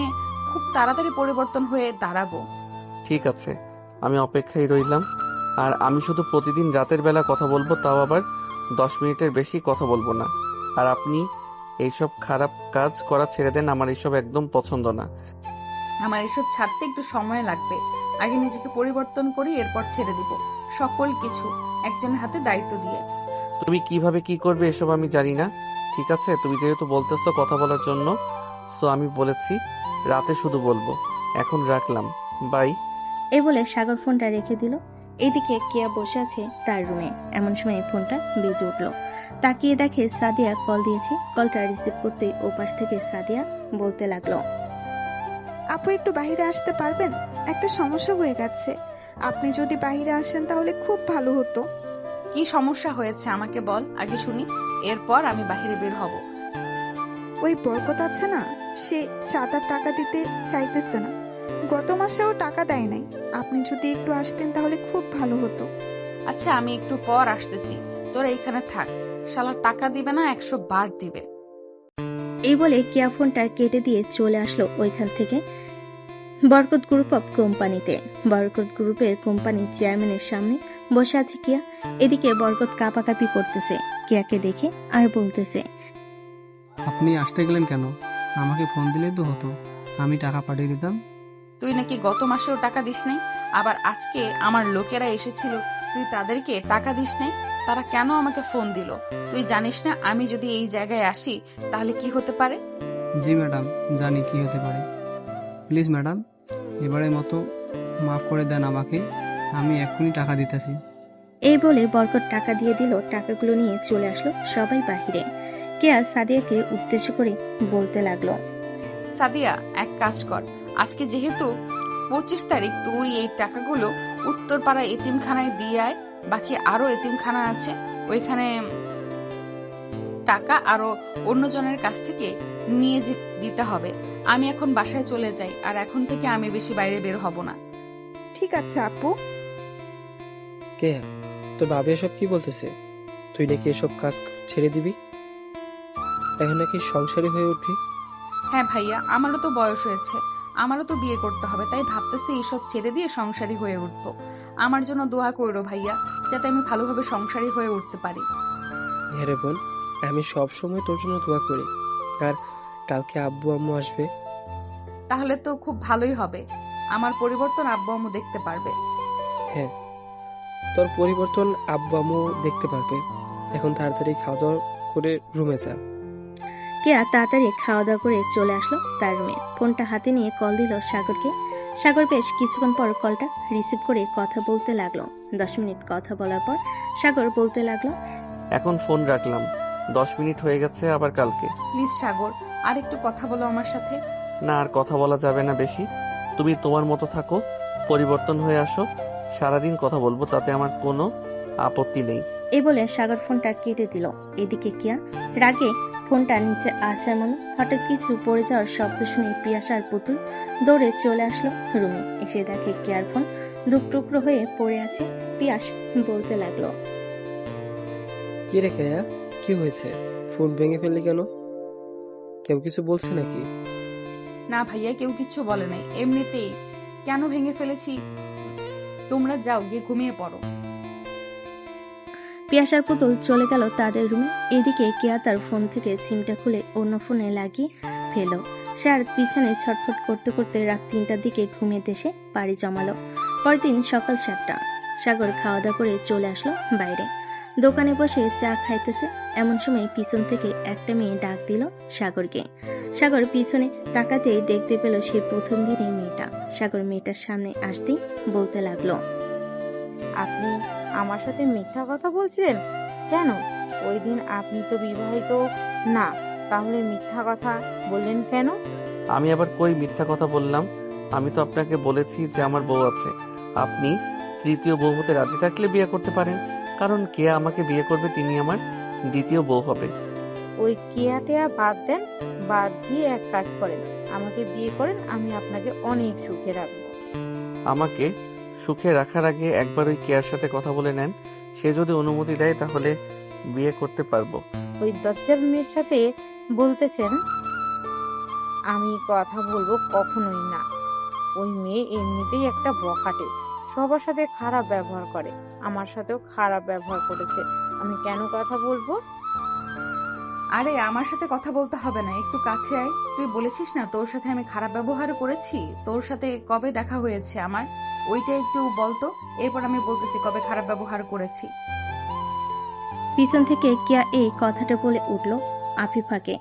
খুব তাড়াতাড়ি পরিবর্তন হয়ে দাঁড়াবো। ঠিক আছে, আমি অপেক্ষায় রইলাম। আর আমি শুধু প্রতিদিন রাতের বেলা কথা বলবো, তাও আবার 10 মিনিটের বেশি কথা বলবো না। আর আপনি এইসব খারাপ কাজ করা ছেড়ে দেন, আমার এইসব একদম পছন্দ না। আমার এসব ছাড়তে একটু সময় লাগবে। আগে নিজেকে পরিবর্তন করি, এরপর ছেড়ে দিব সকল কিছু একজনের হাতে দায়িত্ব দিয়ে। তুমি কিভাবে কি করবে এসব আমি জানি না। ঠিক আছে, তুমি যেহেতু বলতেছো কথা বলার জন্য, সো আমি বলেছি রাতে শুধু বলবো। এখন রাখলাম, বাই। এ বলে সাগর ফোনটা রেখে দিল। এদিকে কেয়া বসে আছে তার রুমে। এমন সময় ফোনটা বেজে উঠলো। তাকিয়ে দেখে সাদিয়া কল দিয়েছে। কলটা রিসিভ করতেই ওপাশ থেকে সাদিয়া বলতে লাগলো। আপু একটু বাইরে আসতে পারবেন? একটা সমস্যা হয়ে গেছে, আপনি যদি বাইরে আসেন তাহলে খুব ভালো হতো। কি সমস্যা হয়েছে আমাকে বল আগে শুনি, এরপর আমি বাইরে বের হব। ওই বরকত আছে না, সে চাঁদার টাকা দিতে চাইতেছে না। গত মাসেও টাকা দেয় নাই। আপনি যদি একটু আসতেন তাহলে খুব ভালো হতো। আচ্ছা আমি একটু পর আসতেছি, তোরা এখানে থাক। শালা টাকা দিবে না, 100 বার দিবে। এই বলে কেয়া ফোনটা কেটে দিয়ে চলে আসলো ওইখান থেকে বরকত গ্রুপ অফ কোম্পানিতে। বরকত গ্রুপের কোম্পানির চেয়ারম্যানের সামনে বসে আছে কেয়া। এদিকে বরকত কাঁপাকাঁপি করতেছে কেয়াকে দেখে আর বলতেছে। আপনি আসতে গেলেন কেন? আমাকে ফোন দিলেই তো হতো, আমি টাকা পাঠিয়ে দিতাম। তুই নাকি গত মাসেও টাকা দিস নাই, আবার আজকে আমার লোকেরা এসেছিল, তুই তাদেরকে টাকা দিস নাই। তারা কেন আমাকে ফোন দিল? তুই জানিস না আমি যদি এই জায়গায় আসি তাহলে কি হতে পারে? জি ম্যাডাম, জানি কি হতে পারে। প্লিজ ম্যাডাম, এবারের মতো মাফ করে দেন আমাকে, আমি এক্ষুনি টাকা দিতেছি। এই বলে বরকত টাকা দিয়ে দিল। টাকাগুলো নিয়ে চলে আসলো সবাই বাহিরে। কেয়া সাদিয়াকে উদ্দেশ্য করে বলতে লাগলো। সাদিয়া এক কাজ কর, আজকে যেহেতু 25 তারিখ, তুই এই টাকাগুলো উত্তরপাড়া এতিমখানায় দিয়ে আয়। বাকি আরো এতিমখানা আছে, ওইখানে টাকা আরো অন্যজনের কাছ থেকে নিয়ে দিতে হবে। আমি এখন বাসায় চলে যাই, আর এখন থেকে আমি বেশি বাইরে বের হব না। ঠিক আছে আপু। কে তো ভাবি এসব কি বলতেছে? তুই নাকি এসব কাজ ছেড়ে দিবি, এখন নাকি সংসারী হয়ে উঠবি? হ্যাঁ ভাইয়া, আমারও তো বয়স হয়েছে, আমারও তো বিয়ে করতে হবে, তাই ভাবতেছি এইসব ছেড়ে দিয়ে সংসারী হয়ে উঠবো। আমার জন্য দোয়া করো ভাইয়া, যাতে আমি ভালোভাবে সংসারী হয়ে উঠতে পারি। হ্যাঁ রে বোন, আমি সব সময় তোর জন্য দোয়া করি। আর কালকে আব্বু আম্মু আসবে। তাহলে তো খুব ভালোই হবে, আমার পরিবর্তন আব্বু আম্মু দেখতে পারবে। হ্যাঁ, তোর পরিবর্তন আব্বু আম্মু দেখতে পারবে। এখন তাড়াতাড়ি খাওয়া দাওয়া করে রুমে যা। কেয়া তাড়াতাড়ি খাওয়া দাওয়া করে চলে আসলো তার রুমে। ফোনটা হাতে নিয়ে কল দিল সাগরকে। সাগর বেশ কিছুক্ষণ পর কলটা রিসিভ করে কথা বলতে লাগলো। 10 মিনিট কথা বলার পর সাগর বলতে লাগলো, এখন ফোন রাখলাম, 10 মিনিট হয়ে গেছে, আবার কালকে। প্লিজ সাগর, আর একটু কথা বলো আমার সাথে। না, আর কথা বলা যাবে না বেশি। তুমি তোমার মতো থাকো, পরিবর্তন হয়ে আসো, সারাদিন কথা বলবো, তাতে আমার কোনো আপত্তি নেই। এই বলে সাগর ফোনটা কেটে দিল। এদিকে কিয়া রাগে ফোনটা নিচে আসার মনে হঠাৎ কিছু পড়ে যাওয়ার শব্দ শুনে পিয়াস আর পুতুল দৌড়ে চলে আসলো রুমে। এসে দেখে কিয়ার ফোন দু টুকরো হয়ে পড়ে আছে। পিয়াস বলতে লাগলো, কি রে কেয়া, কি হয়েছে? ফোন ভেঙে ফেললি কেন? কেউ কিছু বলছে নাকি? না ভাইয়া, কেউ কিচ্ছু বলে নাই, এমনিতেই। কেন ভেঙে ফেলেছি? তোমরা যাও, গিয়ে ঘুমিয়ে পড়ো। পিয়াস আর পুতুল চলে গেল তাদের রুমে। এদিকে কেয়া তার ফোন থেকে সিমটা খুলে অন্য ফোনে লাগিয়ে ফেলো। সে আর পিছনে ছটফট করতে করতে রাত 3টার দিকে ঘুমিয়ে এসে পাড়ি জমালো। পরদিন সকাল 7টা। সাগর খাওয়া দাওয়া করে চলে আসলো বাইরে। দোকানে বসে চা খাইতেছে। এমন সময় পিছন থেকে একটা মেয়ে ডাক দিল সাগরকে। সাগর পিছনে তাকাতেই দেখতে পেল সে প্রথম দিনে মেয়েটা। সাগর মেয়েটার সামনে আসতেই বলতে লাগলো, আপনি আমার সাথে মিথ্যা কথা বলছিলেন কেন? ওই দিন আপনি তো বিবাহিত না, তাহলে মিথ্যা কথা বললেন কেন? আমি আবার কই মিথ্যা কথা বললাম? আমি তো আপনাকে বলেছি যে আমার বউ আছে। আপনি তৃতীয় বউ হতে রাজি থাকলে বিয়ে করতে পারেন, কারণ কে আমাকে বিয়ে করবে তিনি আমার দ্বিতীয় বউ হবে। ওই কেয়া টেয়া বাদ দেন, বাদ দিয়ে এক কাজ করেন, আমাকে বিয়ে করেন, আমি আপনাকে অনেক সুখে রাখবো। আমাকে সুখে রাখার আগে একবার ওই কেয়ার সাথে কথা বলে নেন, সে যদি অনুমতি দেয় তাহলে বিয়ে করতে পারবো। ওই দজ্জাল মেয়ের সাথে বলতেছেন আমি কথা বলবো? কখনোই না। ওই মেয়ে এমনিতেই একটা বখাটে, সবার সাথে খারাপ ব্যবহার করে, আমার সাথেও খারাপ ব্যবহার করেছে, আমি কেন কথা বলবো? আরে আমার সাথে কথা বলতে হবে না, একটু কাছে আয়। তুই বলেছিস না তোর সাথে আমি খারাপ ব্যবহার করেছি? তোর সাথে কবে দেখা হয়েছে আমার, ওইটা একটু বলতো, এরপর আমি বলতেছি কবে খারাপ ব্যবহার করেছি। পিছন থেকে কিয়া এই কথাটা বলে উঠল আফিফাকে।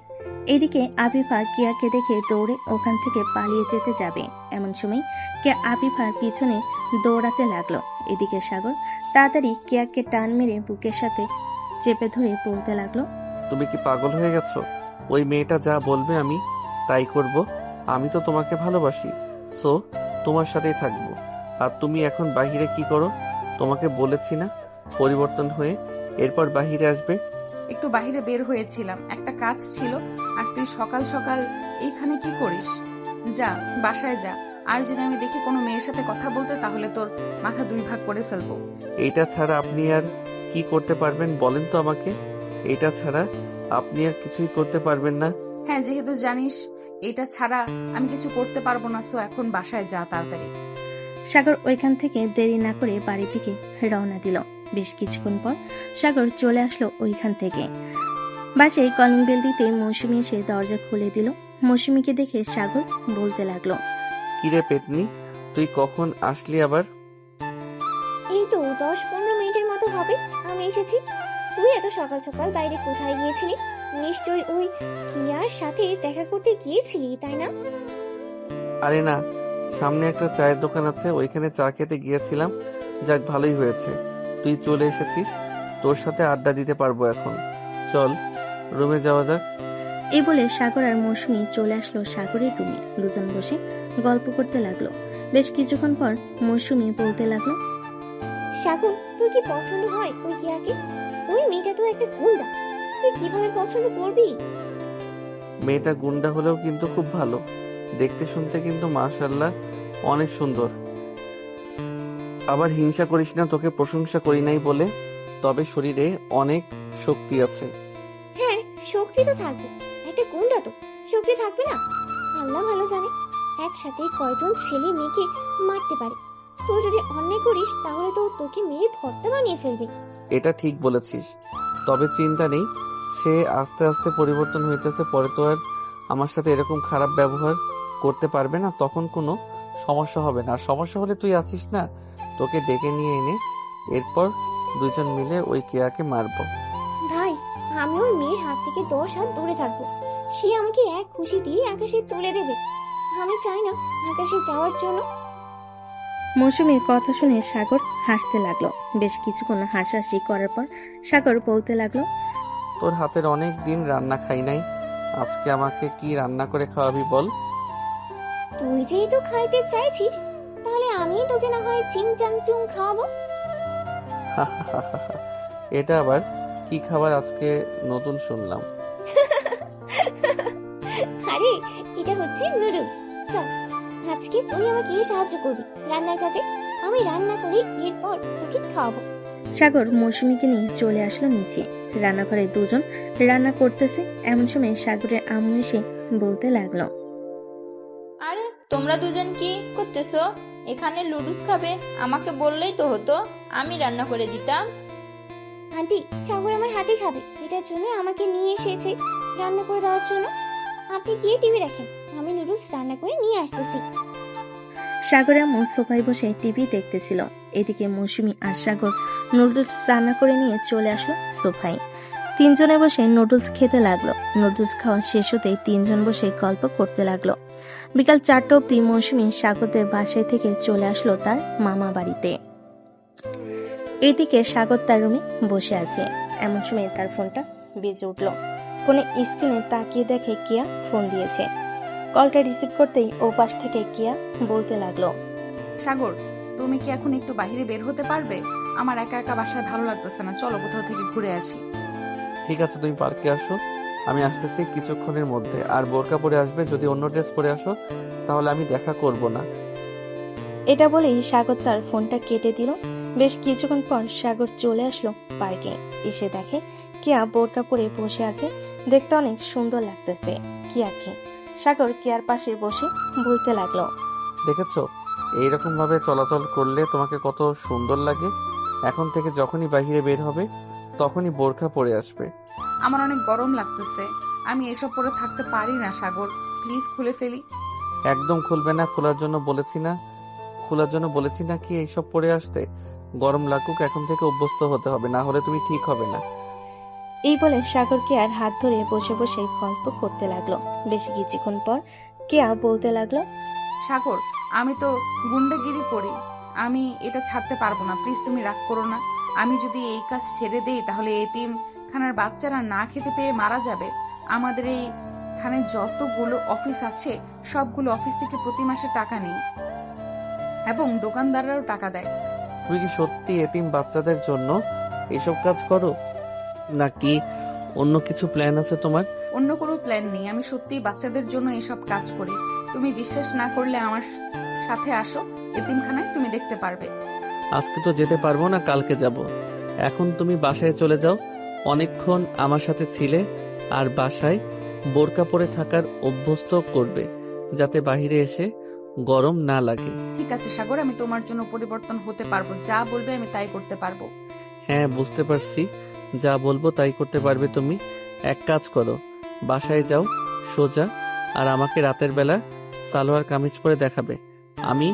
এদিকে আফিফা কিয়াকে দেখে দৌড়ে ওখান থেকে পালিয়ে যেতে যাবে। এমন সময় কিয়া আফিফার পিছনে দৌড়াতে লাগলো। এদিকে সাগর তাড়াতাড়ি কিয়াকে টান মেরে বুকের সাথে চেপে ধরে বলতে লাগলো, তুমি কি পাগল হয়ে গেছো? ওই মেয়েটা যা বলবে আমি তাই করব। আমি তো তোমাকে ভালোবাসি, সো তোমার সাথেই থাকবো। আর তুমি এখন বাহিরে কি করো? তোমাকে বলেছি না পরিবর্তন হয়ে এরপর বাহিরে আসবে। একটু বাইরে বের হয়েছিলাম, একটা কাজ ছিল। আর তুই সকাল সকাল এইখানে কি করিস? যা, বাসায় যা। আর যদি আমি দেখি কোনো মেয়ের সাথে কথা বলতে, তাহলে তোর মাথা 2 ভাগ করে ফেলবো। এইটা ছাড়া আপনি আর কি করতে পারবেন বলেন তো আমাকে? এটা ছাড়া আপনি আর কিছুই করতে পারবেন না? হ্যাঁ, যেহেতু জানিস এটা ছাড়া আমি কিছু করতে পারবো না, সো এখন বাসায় যা তাড়াতাড়ি। সাগর ওইখান থেকে দেরি না করে বাড়ির দিকে রওনা দিল। বেশ কিছুক্ষণ পর সাগর চলে আসলো ওইখান থেকে। বাসায় কলিং বেল দিতে মৌসুমী এসে দরজা খুলে দিল। মৌসুমীকে দেখে সাগর বলতে লাগলো, কিরে পেতনি, তুই কখন আসলি আবার? এই তো 10-15 মিনিটের মতো হবে আমি এসেছি। তুই এত সকাল সকাল বাইরে কোথায় গিয়েছিলি? নিশ্চয়ই ওই কিয়ার সাথে দেখা করতে গিয়েছিলি, তাই না? আরে না, সামনে একটা চায়ের দোকান আছে, ওইখানে চা খেতে গিয়েছিলাম। যাক, ভালোই হয়েছে তুই চলে এসেছিস, তোর সাথে আড্ডা দিতে পারবো এখন। চল রুমে যাওয়া যাক। এই বলে সাগর আর মৌসুমী চলে আসলো সাগরের রুমে। দুজন বসে গল্প করতে লাগলো। বেশ কিছুক্ষণ পর মৌসুমী বলতে লাগলো, সাগর, তোর কি পছন্দ হয় ওই কিয়াকে? ওই মেয়েটা তো একটা গুন্ডা, তুই কিভাবে পছন্দ করবি? মেয়েটা গুন্ডা হলেও কিন্তু খুব ভালো, দেখতে শুনতে কিন্তু মাশাআল্লাহ অনেক সুন্দর। আবার হিংসা করিস না, তোকে প্রশংসা করি নাই বলে, তবে শরীরে অনেক শক্তি আছে। হ্যাঁ, শক্তি তো থাকবে, একটা গুন্ডা তো শক্তি থাকবে না? আল্লাহ ভালো জানে একসাথে কয়জন ছেলে মেয়েকে মারতে পারে। তুই যদি অন্যায় করিস তাহলে তো তোকে মেরে ভর্তা বানিয়ে ফেলবে। এটা ঠিক বলেছিস, তবে চিন্তা নেই, সে আস্তে আস্তে পরিবর্তন হইতেছে, পরে তো আর আমার সাথে এরকম খারাপ ব্যবহার করতে পারবে না, তখন কোনো সমস্যা হবে না। আর সমস্যা হলে তুই আছিস না, তোকে ডেকে নিয়ে এনে এরপর দুজন মিলে ওই কেয়াকে মারবো। ভাই, আমি ওই মেয়ের হাত থেকে 10 হাত দূরে থাকবো। সে আমাকে এক খুশি দিয়ে আকাশে তুলে দেবে। আমি চাই না আকাশে যাওয়ার জন্য মৌসুমীর কথা শুনে সাগর হাসতে লাগলো। বেশ কিছুক্ষণ হাসাহাসি করার পর সাগর বলতে লাগলো, তোর হাতের অনেক দিন রান্না খাই নাই, আজকে আমাকে কি রান্না করে খাওয়াবি বল। তুই যেহেতু খাইতে চাইছিস, তাহলে আমি তোকে না হয় চিং চাং চুং খাওয়াবো। এটা আবার কি খাবার আজকে নতুন শুনলাম। আরে এটা হচ্ছে নুডলস। চল, আজকে তুই আমাকে সাহায্য করবি রান্নার কাজে। আমি রান্না করি, এরপর তোকে খাওয়াবো। সাগর মৌসুমীকে নিয়ে চলে আসলো নিচে। রান্নাঘরে দুজন রান্না করতেছে। এমন সময় সাগরের আম্মু এসে বলতে লাগলো, আরে তোমরা দুজন কি করতেছো? এখানে লুডুস খাবে? আমাকে বললেই তো হতো, আমি রান্না করে দিতাম। আন্টি, সাগর আমার হাতে খাবে, এটার জন্য আমাকে নিয়ে এসেছে রান্না করে দেওয়ার জন্য। আপনি গিয়ে টিভি দেখেন, আমি নুডলস রান্না করে নিয়ে আসতেছি। সাগরের আম্মু সোফায় বসে টিভি দেখতেছিল। এদিকে মৌসুমী আর সাগর নুডলস রান্না করে নিয়ে চলে আসলো সোফায়। তিনজনে বসে নুডলস খেতে লাগলো। নুডলস খাওয়া শেষ হতেই তিনজন বসে গল্প করতে লাগলো। বিকাল 4টা অব্দি মৌসুমী সাগরদের বাসায় থেকে চলে আসলো তার মামা বাড়িতে। এদিকে সাগর তার রুমে বসে আছে। এমন সময় তার ফোনটা বেজে উঠল। ফোনে স্ক্রিনে তাকিয়ে দেখে কিয়া ফোন দিয়েছে। কলটা রিসিভ করতেই ও পাশ থেকে কিয়া বলতে লাগলো, সাগর, তুমি কি এখন একটু বাইরে বের হতে পারবে? আমার একা একা বাসায় ভালো লাগতেছে না, চলো কোথাও থেকে ঘুরে আসি। ঠিক আছে, তুমি পার্কে আসো, আমি আসতেছি কিছুক্ষণের মধ্যে। আর বোরকা পরে আসবে, যদি অন্য ড্রেস পরে আসো তাহলে আমি দেখা করব না। এটা বলেই সাগর তার ফোনটা কেটে দিল। বেশ কিছুক্ষণ পর সাগর চলে আসলো পার্কে। এসে দেখে কিয়া বোরকা পরে বসে আছে। দেখতে অনেক সুন্দর লাগতেছে কিয়াকে। সাগর কিয়ার পাশে বসে বলতে লাগলো, দেখেছো এইরকম ভাবে চলাচল করলে তোমাকে কত সুন্দর লাগে। এখন থেকে যখনই বাইরে বের হবে তখনই বোরকা পরে আসবে। আমার অনেক গরম লাগতেছে, আমি এসব পরে থাকতে পারি না। সাগর, প্লিজ খুলে ফেলি। একদম খুলবে না, খোলার জন্য বলেছি না কি এইসব পরে আসতে। গরম লাগুক, এখন থেকে অভ্যস্ত হতে হবে, না হলে তুমি ঠিক হবে না। এই বলে সাগর কেয়ার হাত ধরে বসে বসে গল্প করতে লাগলো। বেশ কিছুক্ষণ পর কেয়া বলতে লাগলো, সাগর, আমি তো গুন্ডাগিরি করি, আমি এটা ছাড়তে পারবো না। প্লিজ তুমি রাগ করো না। আমি যদি এই কাজ ছেড়ে দেই তাহলে এতিমখানার বাচ্চারা না খেতে পেয়ে মারা যাবে। আমাদের এইখানে যতগুলো অফিস আছে সবগুলো অফিস থেকে প্রতি মাসে টাকা নেই এবং দোকানদাররাও টাকা দেয়। তুমি কি সত্যি এতিম বাচ্চাদের জন্য এসব কাজ করো, নাকি অন্য কিছু প্ল্যান আছে তোমার? অন্য কোনো প্ল্যান নেই, আমি সত্যিই বাচ্চাদের জন্য এসব কাজ করি। তুমি বিশ্বাস না করলে আমার সাথে আসো এতিমখানায়, তুমি দেখতে পারবে। আজকে তো যেতে পারবো না, কালকে যাব। এখন তুমি বাসায় চলে যাও। অনেকক্ষণ আমার সাথে ছিলে, আর বাসায় বোরকা পরে থাকার অভ্যস্ত করবে, যাতে বাইরে এসে গরম না লাগে। ঠিক আছে সাগর, আমি তোমার জন্য পরিবর্তন হতে পারবো। যা বলবে আমি তাই করতে পারবো। হ্যাঁ, বুঝতে পারছি, যা বলবো তাই করতে পারবে তুমি। এক কাজ করো, বাসায় যাও সোজা, আর আমাকে রাতের বেলা সালোয়ার কামিজ পরে দেখাবে। আমি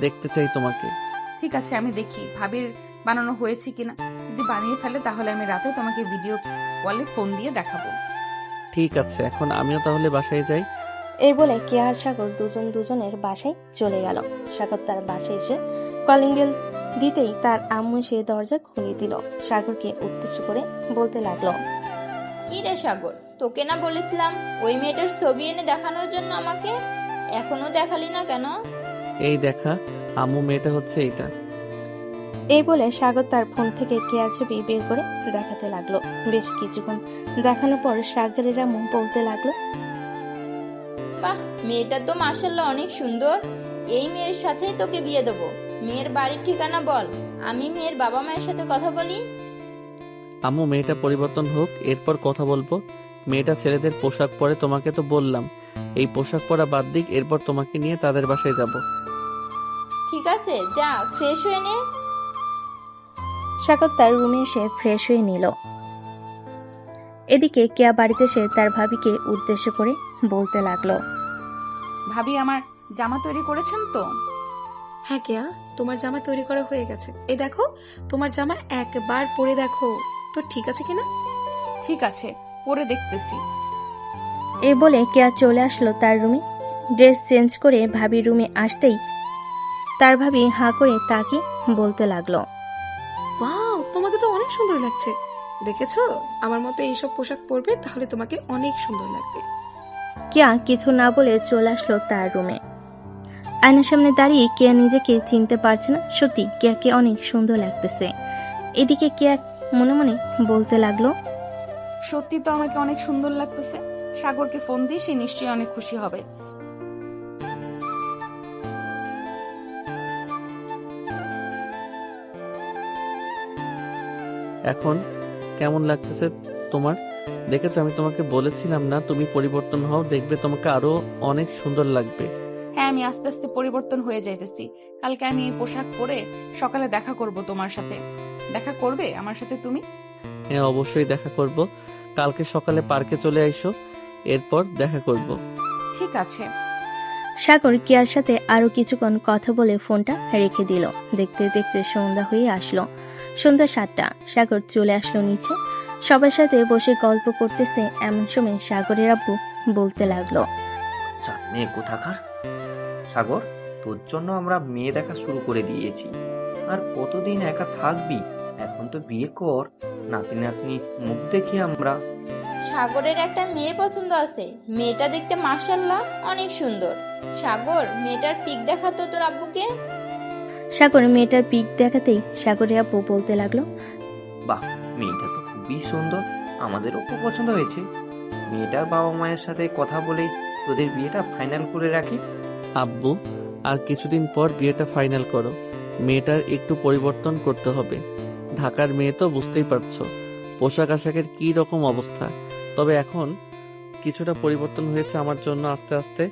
দেখতে চাই তোমাকে। ঠিক আছে, আমি দেখি ভাবির বানানো হয়েছে কিনা। যদি বানিয়ে ফেলে তাহলে আমি রাতে তোমাকে ভিডিও কলে ফোন দিয়ে দেখাবো। ঠিক আছে, এখন আমিও তাহলে বাসায় যাই। এই বলে কেয়া আর সাগর দুজনের বাসায় চলে গেল। সাগর তার বাসায় এসে কলিং বেল দিতেই তার আম্মু সে দরজা খুলে দিল। সাগরকে উদ্দেশ্য করে বলতে লাগলো, কি রে সাগর, তোকে না বলেছিলাম ওই মেয়েটার ছবি এনে দেখানোর জন্য আমাকে? এখনো দেখালি না কেন? এই দেখা, আম্মু, মেয়েটা হচ্ছে এইটা। এই বলে সাগর তার ফোন থেকে কেয়ার ছবি বের করে দেখাতে লাগলো। বেশ কিছুক্ষণ দেখানোর পর সাগরের আম্মু বলতে লাগলো, বাহ, মেয়েটা তো মাশাআল্লাহ অনেক সুন্দর। এই মেয়ের সাথেই তোকে বিয়ে দেবো। মেয়ের বাড়ির ঠিকানা বল, আমি মেয়ের বাবা মায়ের সাথে কথা বলি। আম্মু, মেয়েটা পরিবর্তন হোক, এরপর কথা বলবো। মেয়েটা ছেলেদের পোশাক পরে, তোমাকে তো বললাম এই পোশাক পরা বাদ দিক, এরপর তোমাকে নিয়ে তাদের বাসায় যাব। ঠিক আছে, যা ফ্রেশ হয়ে নে। সাগর তার রুমে এসে ফ্রেশ হয়ে নিল। এদিকে কেয়া বাড়িতে এসে তার ভাবিকে উদ্দেশ্য করে বলতে লাগলো, ভাবি, আমার জামা তৈরি করেছেন তো? হ্যাঁ কেয়া, তোমার জামা তৈরি করা হয়ে গেছে। এই দেখো, তোমার জামা একবার পরে দেখো তো ঠিক আছে কিনা। ঠিক আছে, পরে দেখতেছি। এই বলে কেয়া চলে আসলো তার রুমে। ড্রেস চেঞ্জ করে ভাবির রুমে আসতেই তার ভাবি হাঁ করে তাকে বলতে লাগলো, ওয়াও, তোমাকে তো অনেক সুন্দর লাগছে। দেখেছো, আমার মতো এইসব পোশাক পরবে তাহলে তোমাকে অনেক সুন্দর লাগবে। কেয়া কিছু না বলে চলে আসলো তার রুমে। আয়নার সামনে দাঁড়িয়ে কেয়া নিজেকে চিনতে পারছে না। সত্যি কেয়াকে অনেক সুন্দর লাগতেছে। এদিকে কেয়া মনে মনে বলতে লাগলো, সত্যি তো আমাকে অনেক সুন্দর লাগতেছে। সাগরকে ফোন দিয়ে সে নিশ্চয়ই অনেক খুশি হবে। এখন কেমন লাগতেছে তোমার? দেখেছো, আমি তোমাকে বলেছিলাম না তুমি পরিবর্তন হও, দেখবে তোমাকে আরো অনেক সুন্দর লাগবে। হ্যাঁ, আমি আস্তে আস্তে পরিবর্তন হয়ে যাইতেছি। কালকে আমি এই পোশাক পরে সকালে দেখা করব তোমার সাথে। দেখা করবে আমার সাথে তুমি? হ্যাঁ, অবশ্যই দেখা করব। কালকে সকালে পার্কে চলে আইসো, এরপর দেখা করব। ঠিক আছে। সাগর কেয়ার সাথে আরো কিছুক্ষণ কথা বলে ফোনটা রেখে দিল। দেখতে দেখতে সন্ধ্যা হয়ে আসলো। সন্ধ্যা 7টা। সাগর চলে আসলো নিচে। সবার সাথে বসে গল্প করতেছে। এমন সময় সাগরের আব্বু বলতে লাগলো, আচ্ছা মেয়ে কোথাকার? সাগর, তোর জন্য আমরা মেয়ে দেখা শুরু করে দিয়েছি। আর কতদিন একা থাকবি? এখন তো বিয়ে কর, নাতি নাতনি মুখ দেখি আমরা। সাগরের একটা মেয়ে পছন্দ আছে। মেয়েটা দেখতে মাশাআল্লাহ অনেক সুন্দর। সাগর, মেয়েটার পিক দেখাতো তোর আব্বুকে। সাগর মেয়েটার পিক দেখাতেই সাগরের আব্বু বলতে লাগলো, বাহ, মেয়েটা তো খুবই সুন্দর, আমাদেরও খুব পছন্দ হয়েছে। মেয়েটার বাবা মায়ের সাথে কথা বলে তোদের বিয়েটা ফাইনাল করে রাখি। আব্বু, আর কিছুদিন পর বিয়েটা ফাইনাল করো। মেয়েটার একটু পরিবর্তন করতে হবে। ঢাকার মেয়ে তো বুঝতেই পারছো, পোশাক আশাকের কি রকম অবস্থা। তবে এখন কিছুটা পরিবর্তন হয়েছে আমার জন্য, আস্তে আস্তে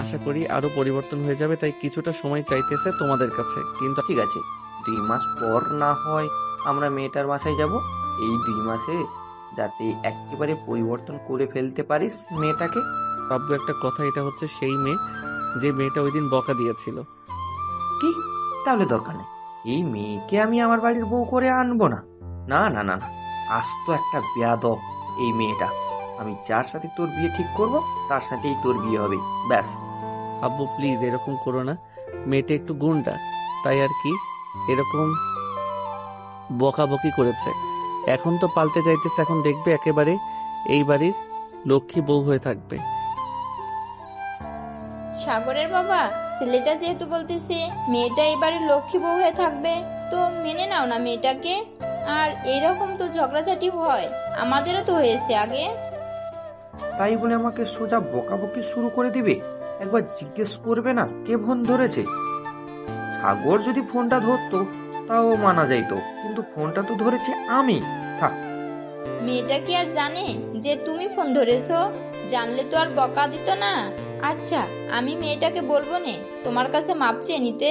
আশা করি আরো পরিবর্তন হয়ে যাবে। তাই কিছুটা সময় চাইতেছে তোমাদের কাছে। কিন্তু ঠিক আছে, 2 মাস পর না হয় আমরা মেয়েটার বাসায় যাব। এই 2 মাসে যাতে একেবারে পরিবর্তন করে ফেলতে পারিস মেয়েটাকে। আব্বু, একটা কথা, এটা হচ্ছে সেই মেয়ে যে মেয়েটা ওই দিন বকা দিয়েছিল। কি? তাহলে দরকার নেই, এই মেয়েকে আমি আমার বাড়ির বউ করে আনবো না। না না না না, আজ তো একটা বেয়াদব এই মেয়েটা। আমি যার সাথে তোর বিয়ে ঠিক করব তার সাথেই তোর বিয়ে হবে, ব্যাস। আব্বু প্লিজ এরকম করো না। মেয়েটা একটু গুন্ডা, তাই আর কি এরকম বকাবকি করেছে। এখন তো পাল্টে যাইতেছে, এখন দেখবে একেবারে এই বাড়ির লক্ষ্মী বউ হয়ে থাকবে। সাগরের বাবা, ছেলেটা যেহেতু বলতেছে মেয়েটা এবারে লক্ষ্মী বউ হয়ে থাকবে, তো মেনে নাও না মেয়েটাকে। আর এরকম তো ঝগড়াঝাটি হয়, আমাদেরও তো হয়েছে আগে। তাই বলে আমাকে সোজা বকাবকি শুরু করে দিবে? একবার জিজ্ঞেস করবে না কে ফোন ধরেছে? সাগর যদি ফোনটা ধরতো তাও মানা যাইতো, কিন্তু ফোনটা তো ধরেছে আমি। থাক। মেয়েটা কি আর জানে যে তুমি ফোন ধরেছো? জানলে তো আর বকা দিত না। আচ্ছা, আমি মেয়েটাকে বলবো নে তোমার কাছে মাপ চেয়ে নিতে।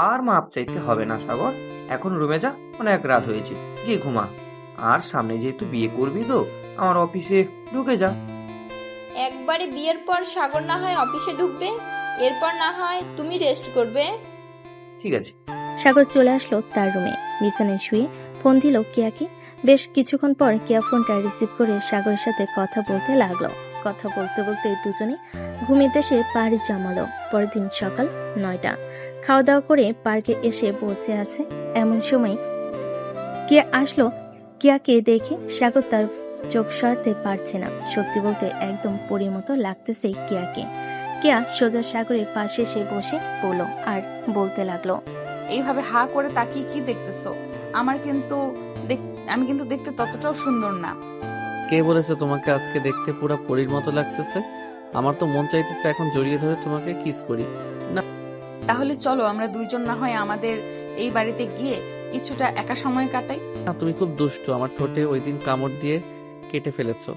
আর মাপ চাইতে হবে না সাগর, এখন রুমে যা, অনেক রাত হয়েছে, গিয়ে ঘুমা। আর সামনে যেহেতু বিয়ে করবি তো আমার অফিসে ঢুকে যা। একবারে বিয়ের পর সাগর না হয় অফিসে ঢুকবে, এরপর না হয় তুমি রেস্ট করবে। ঠিক আছে। সাগর চলে আসলো তার রুমে। বিছানায় শুয়ে ফোন দিল কেয়াকে। বেশ কিছুক্ষণ পর কেয়া ফোনটা রিসিভ করে সাগরের সাথে কথা বলতে লাগলো। কথা বলতে বলতে দুজনে ঘুমের দেশে পাড়ি জমালো। পরের দিন সকাল 9টা। খাওয়া দাওয়া করে পার্কে এসে বসে আছে। এমন সময় কেয়া আসলো। কেয়াকে দেখে সাগর তার চোখ সরাতে পারছে না। সত্যি বলতে একদম পরীর মতো লাগতেছে কেয়াকে। কেয়া সোজা সাগরের পাশে এসে বসে পড়ল আর বলতে লাগলো, এইভাবে হা করে তাকিয়ে কি দেখতেছো? আমি কিন্তু দেখতে ততটাও সুন্দর না। কে বলেছে তোমাকে আজকে দেখতে পুরো পরীর মতো লাগতেছে? আমার তো মন চাইতেছে এখন জড়িয়ে ধরে তোমাকে কিস করি। না, তাহলে চলো আমরা দুইজন না হয় আমাদের এই বাড়িতে গিয়ে কিছুটা একা সময় কাটাই। না, তুমি খুব দুষ্ট। আমার ঠোঁটে ওই দিন কামড় দিয়ে কেটে ফেলেছো।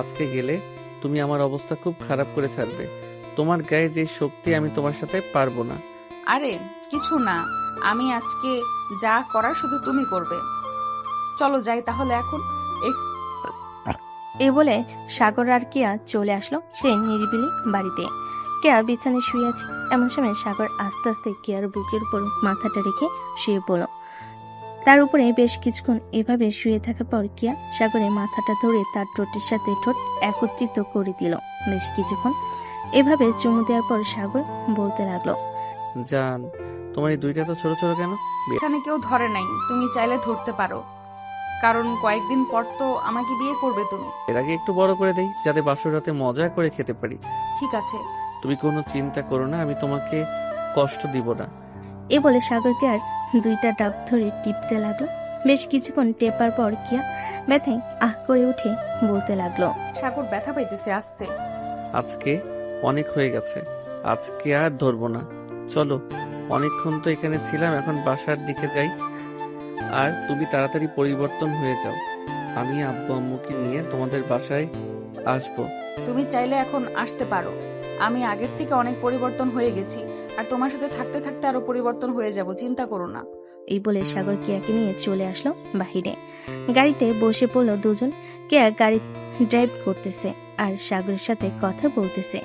আজকে গেলে তুমি আমার অবস্থা খুব খারাপ করে ছাড়বে। তোমার গায়ে যে শক্তি, আমি তোমার সাথে পারবো না। আরে কিছু না, আমি আজকে যা করার শুধু তুমি করবে। চলো যাই তাহলে এখন। এই বলে সাগর আর কেয়া চলে আসলো সেই নিরিবিলি বাড়িতে। কেয়া বিছানায় শুয়ে আছে। এমন সময় সাগর আস্তে আস্তে কেয়ার বুকের উপর মাথাটা রেখে শুয়ে পড়ল। তার উপরে বেশ কিছুক্ষণ এভাবে শুয়ে থাকার পর কেয়া সাগরের মাথাটা ধরে তার ঠোঁটের সাথে ঠোঁট একত্রিত করে দিল। বেশ কিছুক্ষণ এভাবে চুমু দেওয়ার পর সাগর বলতে লাগলো, জান, তোমার এই দুইটা তো ছোট ছোট কেন? এখানে কেউ ধরে নাই, তুমি চাইলে ধরতে পারো, কারণ কয়েকদিন পর তো আমাকে বিয়ে করবে তুমি। এর আগে একটু বড় করে দেই, যাতে বাসর রাতে মজা করে খেতে পারি। ঠিক আছে। তুমি কোনো চিন্তা করো না, আমি তোমাকে কষ্ট দিব না। এ বলে সাগরকে আর দুইটা ডাব ধরে টিপতে লাগলো। বেশ কিছুক্ষণ টেপার পর কিয়া ব্যথায় আহ করে উঠে বলতে লাগলো, সাগর ব্যথা পাইতেছে, আসতে। আজকে অনেক হয়ে গেছে, আজকে আর ধরবো না। চলো, অনেকক্ষণ তো এখানে ছিলাম, এখন বাসার দিকে যাই। আর তুমি তাড়াতাড়ি পরিবর্তন হয়ে যাও, আমি আব্বু আম্মুকে নিয়ে তোমাদের বাসায় আসবো। তুমি চাইলে এখন আসতে পারো, আমি আগের থেকে অনেক পরিবর্তন হয়ে গেছি, আর তোমার সাথে থাকতে থাকতে আরো পরিবর্তন হয়ে যাব, চিন্তা করো না। এই বলে সাগর কেয়াকে নিয়ে চলে আসলো বাহিরে। গাড়িতে বসে পড়লো দুজন। কেয়া গাড়ি ড্রাইভ করতেছে আর সাগরের সাথে কথা বলতেছে।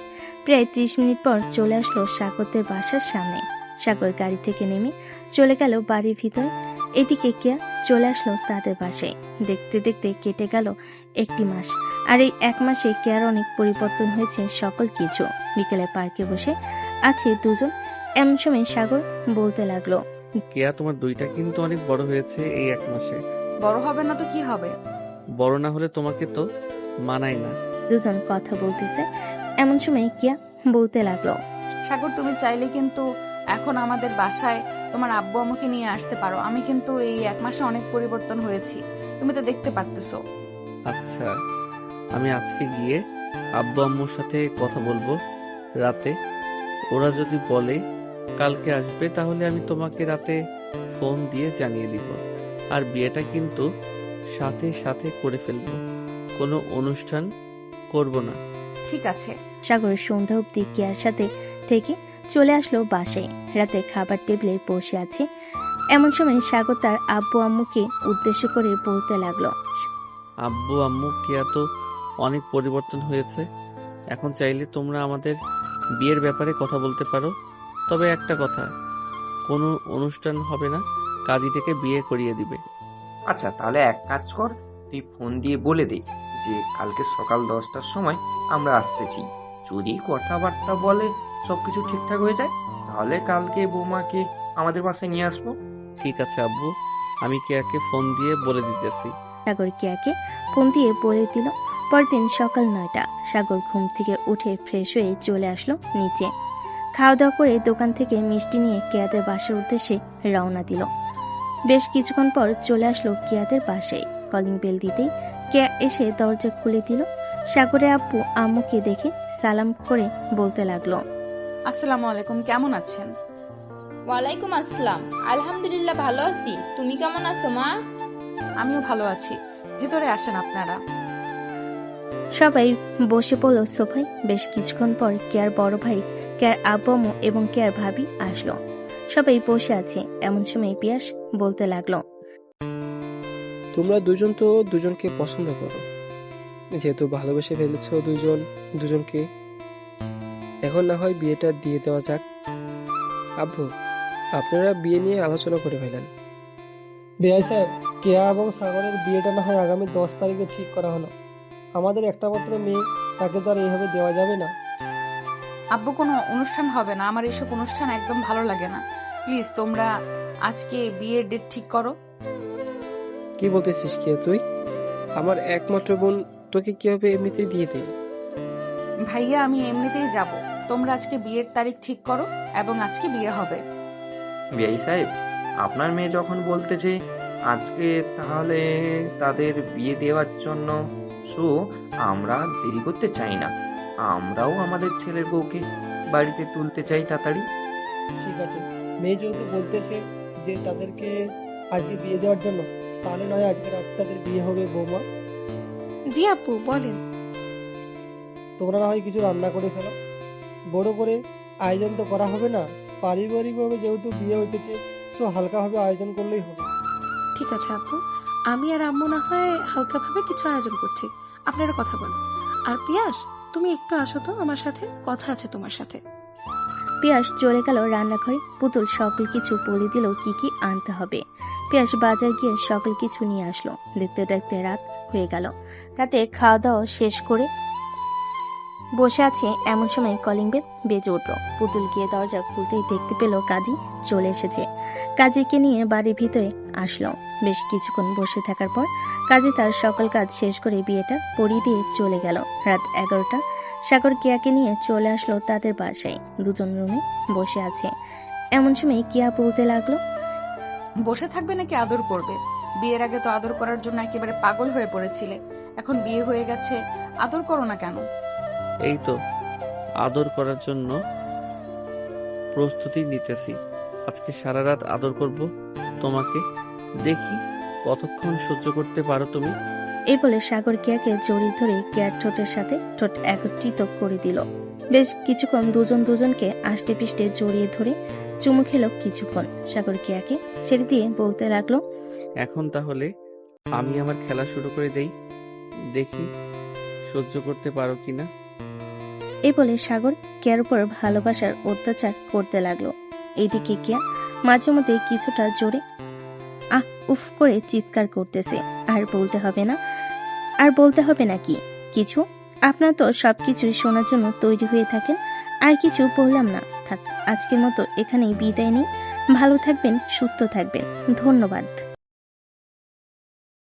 প্রায় 30 মিনিট পর চলে আসলো সাগরদের বাসার সামনে। সাগর গাড়ি থেকে নেমে চলে গেল বাড়ির ভিতর। এদিকে কেয়া চলে আসলো তাদের বাসায়। দেখতে দেখতে কেটে গেল 1 মাস। আর এই 1 মাসে কেয়ার অনেক পরিবর্তন হয়েছে সকল কিছু। বিকেলে পার্কে বসে আছে দুজন। এমন সময় সাগর বলতে লাগলো, কেয়া, তোমার দুইটা কিন্তু অনেক বড় হয়েছে এই 1 মাসে। বড় হবে না তো কি হবে? বড় না হলে তোমাকে তো মানায় না। দুজন কথা বলতেছে। এমন সময় কিয়া বলতে লাগলো, সাগর, তুমি চাইলে কিন্তু এখন আমাদের বাসায় তোমার আব্বু আম্মুকে নিয়ে আসতে পারো, আমি কিন্তু এই 1 মাসে অনেক পরিবর্তন হয়েছি, তুমি তো দেখতে পারতেছো। আচ্ছা, আমি আজকে গিয়ে আব্বু আম্মুর সাথে কথা বলবো রাতে। ওরা যদি বলে কালকে আসবে, তাহলে আমি তোমাকে রাতে ফোন দিয়ে জানিয়ে দিব। আর বিয়েটা কিন্তু সাথে সাথে করে ফেলবো, কোনো অনুষ্ঠান করব না। ঠিক আছে। সাগরের সন্ধ্যা অব্দি কিয়ার সাথে থেকে চলে আসলো বাসায়। রাতে খাবার টেবিলে বসে আছে। এমন সময় সাগর তার আব্বু আম্মুকে উদ্দেশ্য করে বলতে লাগলো, আব্বু আম্মু, কেয়া তো অনেক পরিবর্তন হয়েছে। এখন চাইলে তোমরা আমাদের বিয়ের ব্যাপারে কথা বলতে পারো। তবে একটা কথা, কোনো অনুষ্ঠান হবে না, কাজী থেকে বিয়ে করিয়ে দিবে। আচ্ছা, তাহলে এক কাজ কর, তুই ফোন দিয়ে বলে দে যে কালকে সকাল 10টার সময় আমরা আসতেছি। যদি কথাবার্তা বলে সবকিছু ঠিকঠাক হয়ে যায়, তাহলে কালকে বৌমাকে আমাদের বাসায় নিয়ে আসবো। ঠিক আছে আব্বু, আমি কেয়াকে ফোন দিয়ে বলে দিতেছি। সাগর কিয়াকে ফোন দিয়ে বলে দিল। পরদিন সকাল 9টা। সাগর ঘুম থেকে উঠে ফ্রেশ হয়ে চলে আসলো নিচে। খাওয়া দাওয়া করে দোকান থেকে মিষ্টি নিয়ে কেয়াদের বাসার উদ্দেশ্যে রওনা দিল। বেশ কিছুক্ষণ পর চলে আসলো কেয়াদের বাসায়। কলিং বেল দিতেই কেয়া এসে দরজা খুলে দিল। সাগরের আব্বু আম্মুকে দেখে সালাম করে বলতে লাগলো, আসসালামু আলাইকুম, কেমন আছেন? ওয়ালাইকুম আসসালাম। আলহামদুলিল্লাহ ভালো আছি, তুমি কেমন আছো মা? আমিও ভালো আছি, ভেতরে আসেন আপনারা। সবাই বসে পড়ল সোফায়। বেশ কিছুক্ষণ পর কেয়ার বড় ভাই, কেয়ার আব্বু আম্মু এবং কেয়ার ভাবি আসলো। সবাই বসে আছে। এমন সময় পিয়াস বলতে লাগলো, তোমরা দুজন তো দুজনকে পছন্দ করো, যেহেতু ভালোবেসে ফেলেছো দুজনকে, এখন না হয় বিয়েটা দিয়ে দেওয়া যাক। আব্বু, আপনারা বিয়ে নিয়ে আলোচনা করে ফেলেন। বিআই সাহেব, কেয়া এবং সাগরের বিয়েটা না হয় আগামী 10 তারিখে ঠিক করা হলো। আমাদের একটা মাত্র মেয়ে, তাকে তো আর এইভাবে দেওয়া যাবে না। আব্বু, কোনো অনুষ্ঠান হবে না, আমার এসব অনুষ্ঠান একদম ভালো লাগে না। প্লিজ তোমরা আজকে বিয়ের ডেট ঠিক করো। কি বলতেছিস কে তুই? আমার একমাত্র বোন, তোকে কিভাবে এমনিতেই দিয়ে দেই? ভাইয়া, আমি এমনিতেই যাব, তোমরা আজকে বিয়ের তারিখ ঠিক করো এবং আজকে বিয়ে হবে। বিআই সাহেব, আপনার মেয়ে যখন বলতেছে আজকে, তাহলে তাদের বিয়ে দেওয়ার জন্য আমরা দেরি করতে চাই না। আমরাও আমাদের ছেলের বউকে বাড়িতে তুলতে চাই তাড়াতাড়ি। ঠিক আছে, মেয়ে যেহেতু বলতেছে যে তাদেরকে আজকে বিয়ে দেওয়ার জন্য, তাহলে নয় আজকে রাতে তাদের বিয়ে হবে। বৌমা, জি আপু বলেন। তোমরা না হয় কিছু রান্না করে ফেলো, বড় করে আয়োজন তো করা হবে না, পারিবারিকভাবে যেহেতু বিয়ে হইতেছে, সো হালকাভাবে আয়োজন করলেই হবে। ঠিক আছে আপু, আমি আর আম্মু না হয় হালকাভাবে কিছু আয়োজন করছি, আপনারা কথা বলেন। আর পিয়াস, তুমি একটু আসো তো আমার সাথে, কথা আছে তোমার সাথে। পিয়াস চলে গেল রান্নাঘরে। পুতুল সকল কিছু বলে দিল কি কি আনতে হবে। পিয়াস বাজার গিয়ে সকল কিছু নিয়ে আসলো। দেখতে দেখতে রাত হয়ে গেল। রাতে খাওয়া দাওয়া শেষ করে বসে আছে এমন সময় কলিং বেল বেজে উঠল। পুতুল গিয়ে দরজা খুলতেই দেখতে পেল কাজী চলে এসেছে। কাজীকে নিয়ে বাড়ির ভিতরে আসলো। বেশ কিছুক্ষণ বসে থাকার পর কাজী তার সকল কাজ শেষ করে বিয়েটা পড়িয়ে দিয়ে চলে গেল। রাত 11টা সাগর কিয়াকে নিয়ে চলে আসলো তাদের বাসায়। দুজন রুমে বসে আছে। এমন সময় কিয়া বলতে লাগলো, বসে থাকবে নাকি আদর করবে? বিয়ের আগে তো আদর করার জন্য একেবারে পাগল হয়ে পড়েছিলে, এখন বিয়ে হয়ে গেছে, আদর করো না কেন? এই তো আদর করার জন্য প্রস্তুতি নিতেছি। আজকে সারা রাত আদর করব তোমাকে, দেখি কতক্ষণ সহ্য করতে পারো তুমি। এই বলে সাগর কিয়াকে জড়িয়ে ধরে কিয়ার ঠোঁটের সাথে ঠোঁট একত্রিত করে দিল। বেশ কিছুক্ষণ দুজন দুজনকে আষ্টে পিষ্টে জড়িয়ে ধরে চুমু খেলো কিছুক্ষণ। সাগর কিয়াকে ছেড়ে দিয়ে বলতে লাগলো, এখন তাহলে আমি আমার খেলা শুরু করে দেই, দেখি সহ্য করতে পারো কিনা। এই বলে সাগর কিয়ার উপর ভালোবাসার অত্যাচার করতে লাগলো। এইদিকে কিয়া মাঝে মধ্যে কিছুটা জোরে আহ উফ করে চিৎকার করতেছে। আর বলতে হবে না কি কিছু? আপনার তো সবকিছুই শোনার জন্য তৈরি হয়ে থাকেন। আর কিছু বললাম না, থাক আজকের মতো এখানেই বিদায় নিই। ভালো থাকবেন, সুস্থ থাকবেন, ধন্যবাদ।